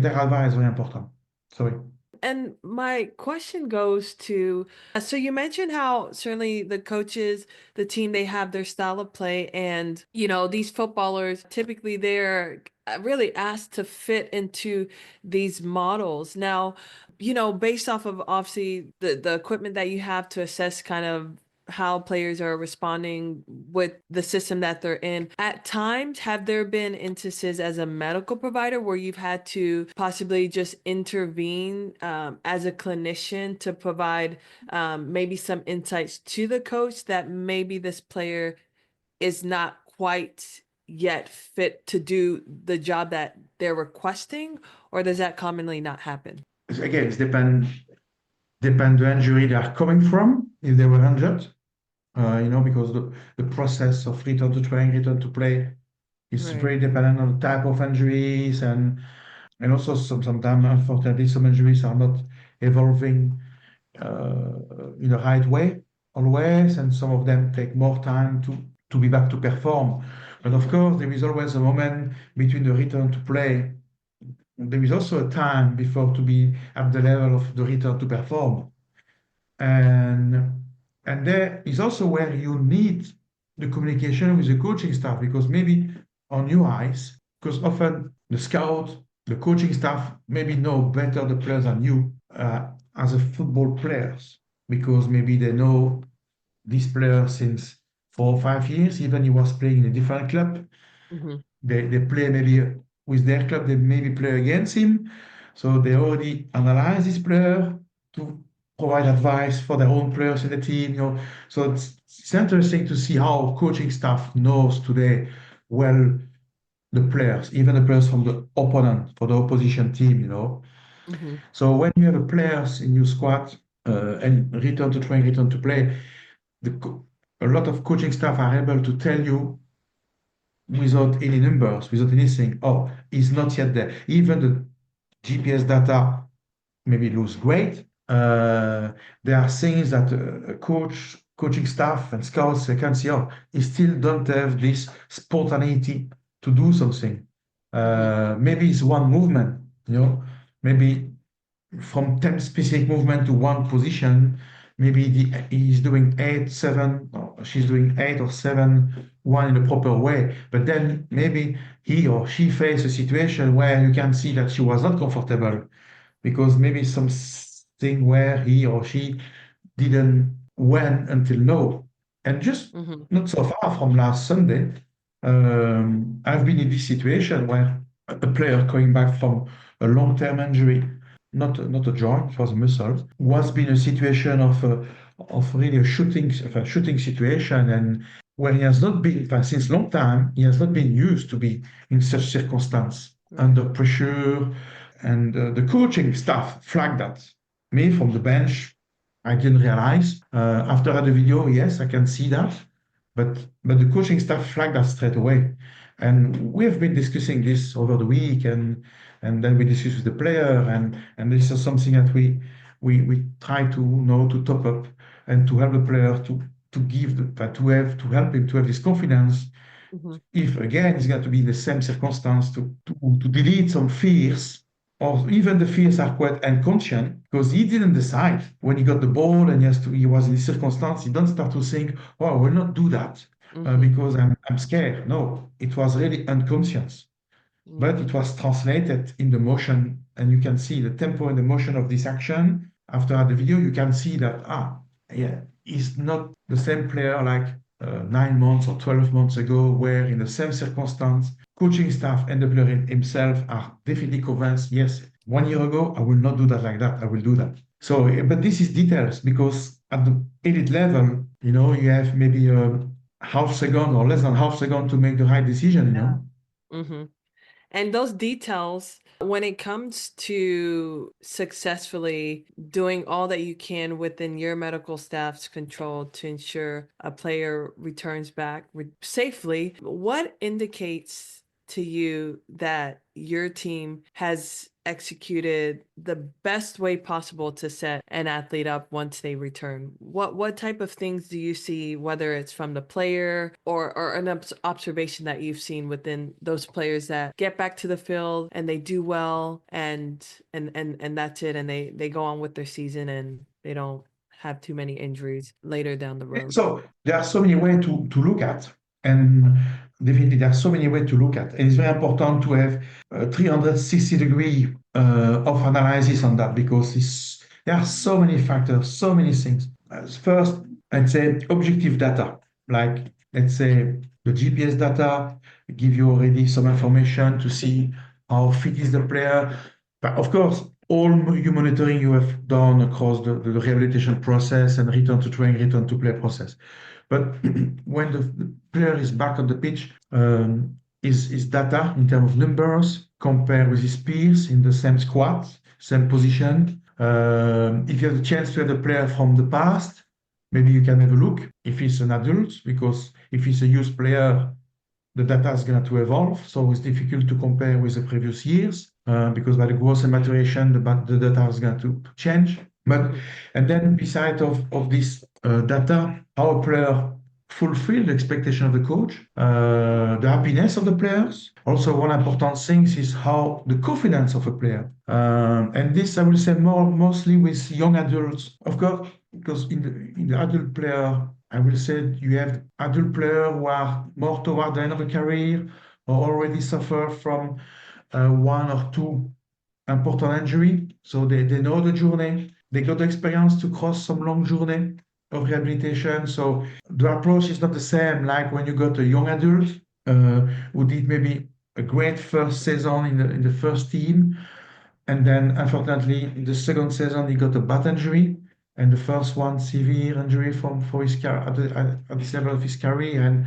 their advice is very important. Sorry. And my question goes to, so you mentioned how certainly the coaches, the team, they have their style of play, and these footballers typically they're really asked to fit into these models. Now, based off of obviously the equipment that you have to assess kind of how players are responding with the system that they're in. At times, have there been instances as a medical provider where you've had to possibly just intervene as a clinician to provide maybe some insights to the coach that maybe this player is not quite yet fit to do the job that they're requesting, or does that commonly not happen? Again, it depend the injury they are coming from, if they were injured, because the process of return to training, return to play is Right. very dependent on the type of injuries and also sometimes, unfortunately, some injuries are not evolving in the right way always, and some of them take more time to be back to perform. But of course, there is always a moment between the return to play. There is also a time before to be at the level of the return to perform. And and there is also where you need the communication with the coaching staff because maybe on your eyes, because often the scout, the coaching staff maybe know better the players than you as a football players because maybe they know this player since 4 or 5 years, even he was playing in a different club. Hmm. They play maybe with their club, they maybe play against him. So they already analyze this player to provide advice for their own players in the team. So it's interesting to see how coaching staff knows today well the players, even the players from the opponent, for the opposition team. Hmm. So when you have a players in your squad and return to train, return to play, a lot of coaching staff are able to tell you without any numbers, without anything. Oh, he's not yet there. Even the GPS data maybe looks great. There are things that coaching staff, and scouts they can see. Oh, he still don't have this spontaneity to do something. Mm-hmm. Maybe it's one movement, maybe from 10 specific movement to one position, maybe he's doing 8, 7, or she's doing 8 or 7, one in a proper way. But then maybe he or she faced a situation where you can see that she was not comfortable because maybe something where he or she didn't went until now. And just Mm-hmm. not so far from last Sunday, I've been in this situation where a player coming back from a long-term injury, not a joint, it was a muscle, was been a situation of really a shooting situation, and where he has not been, since long time, he has not been used to be in such circumstance, Right. under pressure, and the coaching staff flagged that. Me from the bench, I didn't realize. After the video, yes, I can see that. But the coaching staff flagged that straight away. And we have been discussing this over the week, and then we discuss with the player, and this is something that we try to know to top up and to help the player to give to help him to have this confidence Mm-hmm. if again it's going to be the same circumstance to delete some fears, or even the fears are quite inconscient because he didn't decide when he got the ball and he was in this circumstance. He don't start to think, oh, I will not do that Mm-hmm. because I'm scared. No, it was really unconscious, but it was translated in the motion, and you can see the tempo and the motion of this action. After the video, you can see that, yeah, he's not the same player like 9 months or 12 months ago, where in the same circumstance, coaching staff and the player himself are definitely convinced, yes, 1 year ago, I will not do that like that, I will do that. So, but this is details, because at the elite level, you have maybe a half second or less than half second to make the right decision. Mm-hmm. And those details, when it comes to successfully doing all that you can within your medical staff's control to ensure a player returns back safely, what indicates to you that your team has executed the best way possible to set an athlete up once they return? What type of things do you see, whether it's from the player or an observation that you've seen within those players that get back to the field and they do well, and that's it, and they go on with their season and they don't have too many injuries later down the road? So there are so many ways to look at, and definitely there are so many ways to look at, and it's very important to have a 360-degree of analysis on that, because there are so many factors, so many things. First, I'd say objective data, like let's say the GPS data give you already some information to see how fit is the player. But of course, all you monitoring you have done across the rehabilitation process and return to training, return to play process. But when the player is back on the pitch, his data in terms of numbers compared with his peers in the same squad, same position. If you have the chance to have the player from the past, maybe you can have a look if he's an adult, because if he's a youth player, the data is going to evolve, so it's difficult to compare with the previous years because by the growth and maturation, the data is going to change. But and then beside of this data, how a player fulfill the expectation of the coach, the happiness of the players. Also, one important thing is how the confidence of a player. And this I will say mostly with young adults, of course, because in the adult player, I will say you have adult players who are more toward the end of a career or already suffer from one or two important injury. So they know the journey. They got the experience to cross some long journey of rehabilitation. So the approach is not the same like when you got a young adult who did maybe a great first season in the first team, and then unfortunately in the second season he got a bad injury, and the first one severe injury for his at this level of his career,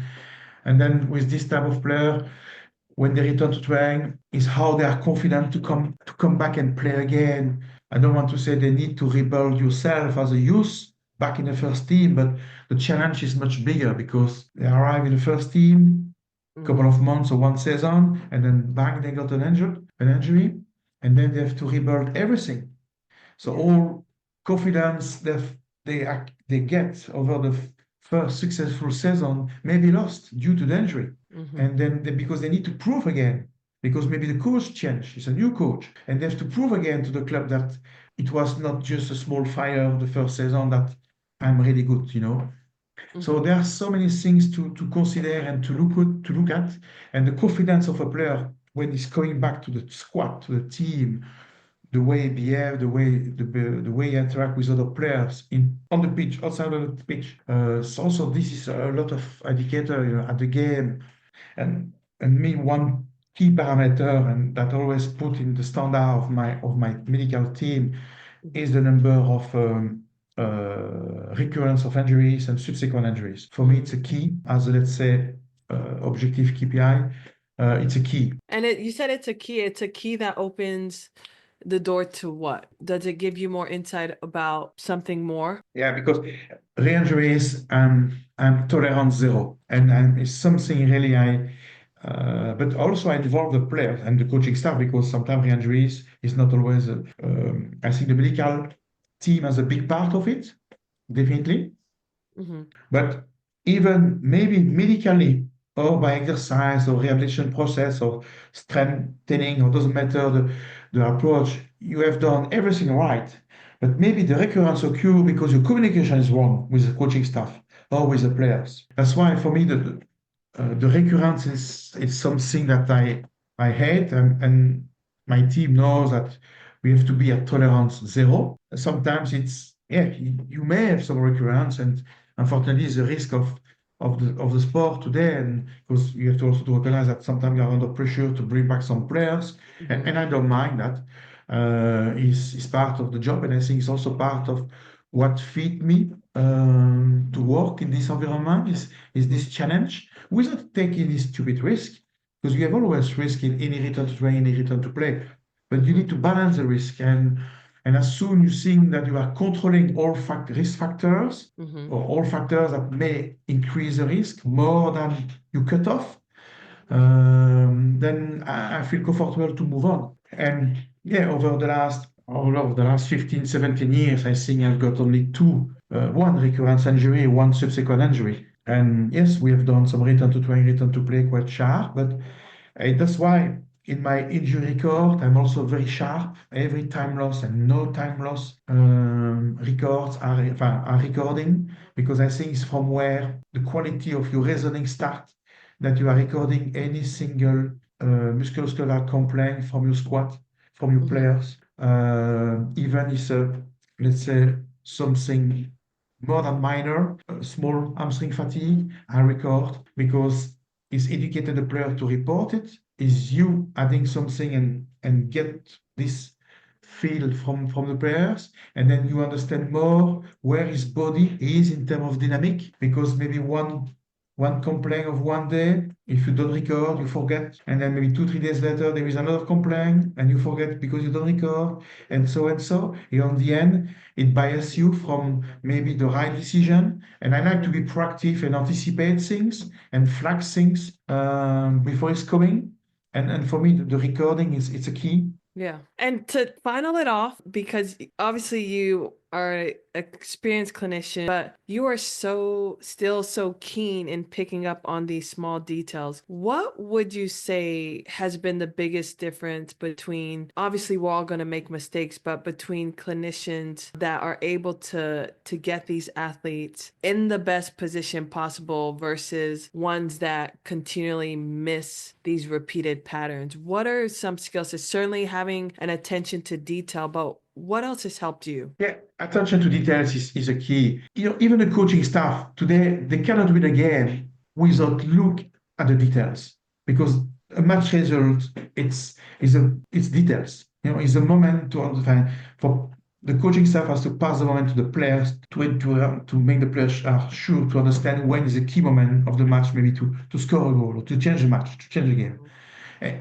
and then with this type of player, when they return to training, is how they are confident to come back and play again. I don't want to say they need to rebuild yourself as a youth back in the first team, but the challenge is much bigger because they arrive in the first team a couple of months or one season, and then bang, they got an injury, and then they have to rebuild everything. So all confidence that they get over the first successful season may be lost due to the injury, Mm-hmm. and then because they need to prove again. because maybe the coach changed. It's a new coach, and they have to prove again to the club that it was not just a small fire of the first season, that I'm really good, you know. So there are so many things to consider and to look at, and the confidence of a player when he's coming back to the squad, to the team, the way he behave, the way he interact with other players on the pitch, outside of the pitch. So also this is a lot of indicator, you know, at the game, and me one key parameter and that always put in the standard of my medical team is the number of recurrence of injuries and subsequent injuries. For me, it's a key as let's say objective KPI. It's a key. And you said it's a key. It's a key that opens the door to what? Does it give you more insight about something more? Yeah, because re-injuries, I'm tolerance zero, and it's something really but also I involve the players and the coaching staff because sometimes re-injuries is not always. I think the medical team has a big part of it, definitely. But even maybe medically or by exercise or rehabilitation process or strengthening or doesn't matter the approach, you have done everything right. But maybe the recurrence occur because your communication is wrong with the coaching staff or with the players. That's why for me the recurrence is something that I hate, and my team knows that we have to be at tolerance zero. Sometimes it's yeah, you may have some recurrence, and unfortunately, the risk of the sport today, and because you have to also to recognize that sometimes you are under pressure to bring back some players, and I don't mind that. Is part of the job, and I think it's also part of what fit me to work in this environment is this challenge without taking this stupid risk, because you have always risk in any return to train, any return to play, but you need to balance the risk, and as soon you think that you are controlling all risk factors or all factors that may increase the risk more than you cut off, then I feel comfortable to move on. And yeah, over the last 15, 17 years, I think I've got only one recurrence injury, one subsequent injury. And yes, we have done some return to train, return to play quite sharp, but that's why in my injury record, I'm also very sharp. Every time loss and no time loss records are recording, because I think it's from where the quality of your reasoning starts, that you are recording any single musculoskeletal complaint from your squad, from your players, even if let's say something more than minor, small hamstring fatigue, I record, because it's educated the player to report it. Is you adding something and get this feel from the players, and then you understand more where his body is in terms of dynamic, because maybe one complaint of one day, if you don't record, you forget, and then maybe 2 3 days later there is another complaint and you forget because you don't record, and so and so. In the end, it biases you from maybe the right decision. And I like to be proactive and anticipate things and flag things before it's coming. And for me, the recording it's a key. Yeah. And to final it off, because obviously you are an experienced clinician, but you are still so keen in picking up on these small details. What would you say has been the biggest difference between, obviously we're all going to make mistakes, but between clinicians that are able to get these athletes in the best position possible versus ones that continually miss these repeated patterns? What are some skills? It's certainly having an attention to detail, but what else has helped you? Yeah, attention to details is a key. You know, even the coaching staff today, they cannot win a game without look at the details, because a match result it's details. You know, it's a moment to understand. For the coaching staff has to pass the moment to the players to make the players are sure to understand when is the key moment of the match, maybe to score a goal or to change the match, to change the game.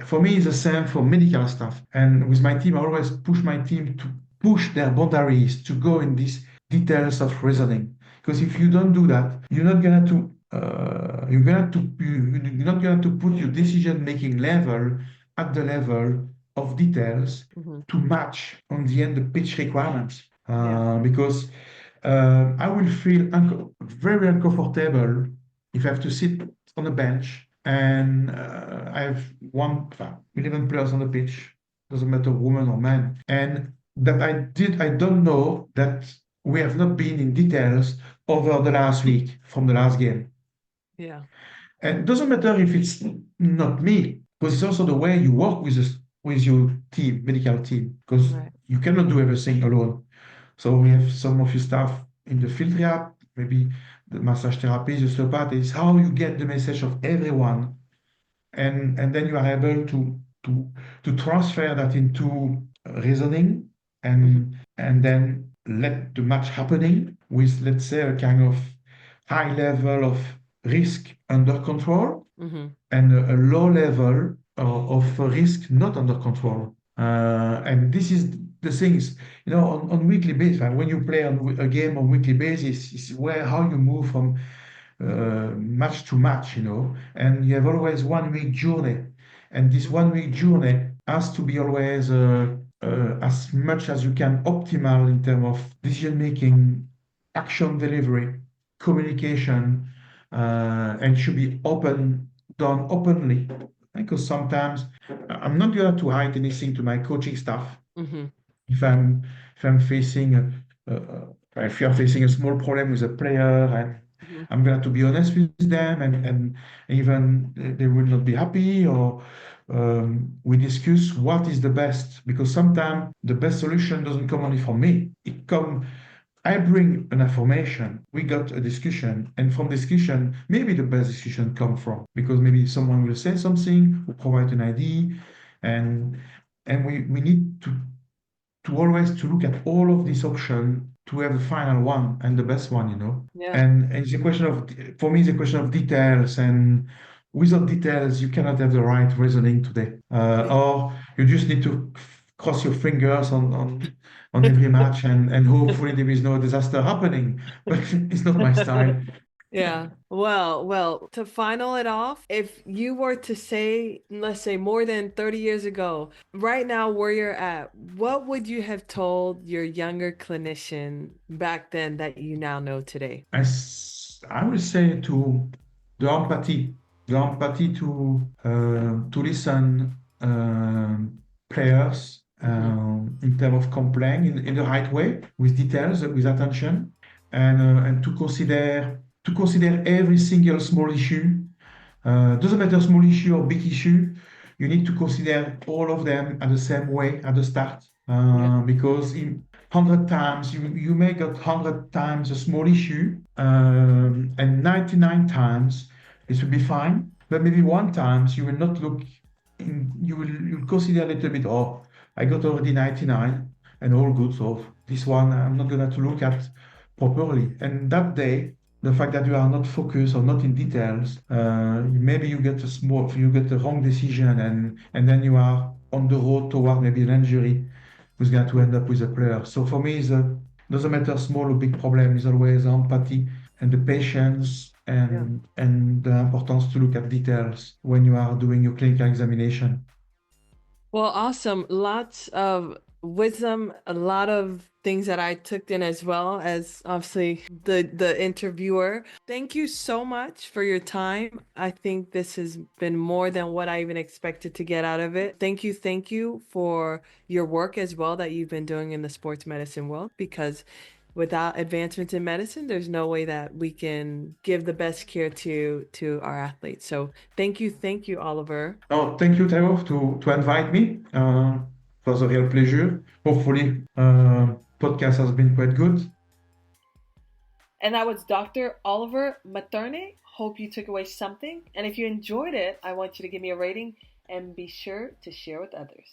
For me, it's the same for medical staff. And with my team, I always push my team to push their boundaries, to go in these details of reasoning. Because if you don't do that, you're not going to put your decision-making level at the level of details to match on the end the pitch requirements. Because I will feel very uncomfortable if I have to sit on a bench And I have 11 players on the pitch, doesn't matter woman or man. And that I don't know that we have not been in details over the last week from the last game. Yeah. And it doesn't matter if it's not me, because it's also the way you work with your team, medical team, because Right. you cannot do everything alone. So we have some of your staff in the field rehab, maybe the massage therapy, the osteopath. It's how you get the message of everyone, and then you are able to transfer that into reasoning, and then let the match happening with, let's say, a kind of high level of risk under control Mm-hmm. and a low level of risk not under control. And this is the things, on weekly basis. When you play on a game on weekly basis, is where how you move from match to match, and you have always 1 week journey. And this 1 week journey has to be always as much as you can optimal in terms of decision making, action delivery, communication, and should be done openly. Because sometimes I'm not going to hide anything to my coaching staff. Mm-hmm. If I'm if I'm facing if you're facing a small problem with a player, and Mm-hmm. I'm going to be honest with them, and even they will not be happy, or we discuss what is the best, because sometimes the best solution doesn't come only from me. I bring an information, we got a discussion, and from discussion, maybe the best discussion come from, because maybe someone will say something, will provide an idea, and we need to always to look at all of these options to have the final one and the best one. Yeah. And it's a question of, for me, it's a question of details, and without details, you cannot have the right reasoning today. Or you just need to cross your fingers on every match, and hopefully there is no disaster happening. But it's not my style. Yeah. Well, to final it off, if you were to say, let's say more than 30 years ago, right now where you're at, what would you have told your younger clinician back then that you now know today? I will say to the empathy to listen players Mm-hmm. in terms of complying in the right way, with details, with attention, and to consider every single small issue. Doesn't matter small issue or big issue, you need to consider all of them at the same way at the start, Yeah. because in 100 times you may get 100 times a small issue, and 99 times it will be fine, but maybe one times you will not look you'll consider a little bit, oh, I got already 99 and all good, so this one I'm not going to look at properly. And that day, the fact that you are not focused or not in details, maybe you get the wrong decision, and then you are on the road toward maybe an injury who's going to end up with a player. So for me, doesn't matter small or big problem, is always empathy and the patience, Yeah. and the importance to look at details when you are doing your clinical examination. Well, awesome. Lots of wisdom, a lot of things that I took in as well as obviously the interviewer. Thank you so much for your time. I think this has been more than what I even expected to get out of it. Thank you for your work as well that you've been doing in the sports medicine world, because without advancements in medicine, there's no way that we can give the best care to our athletes. So thank you, Oliver. Oh, thank you, Taro, to invite me. It was a real pleasure. Hopefully, podcast has been quite good. And that was Dr. Oliver Materne. Hope you took away something. And if you enjoyed it, I want you to give me a rating and be sure to share with others.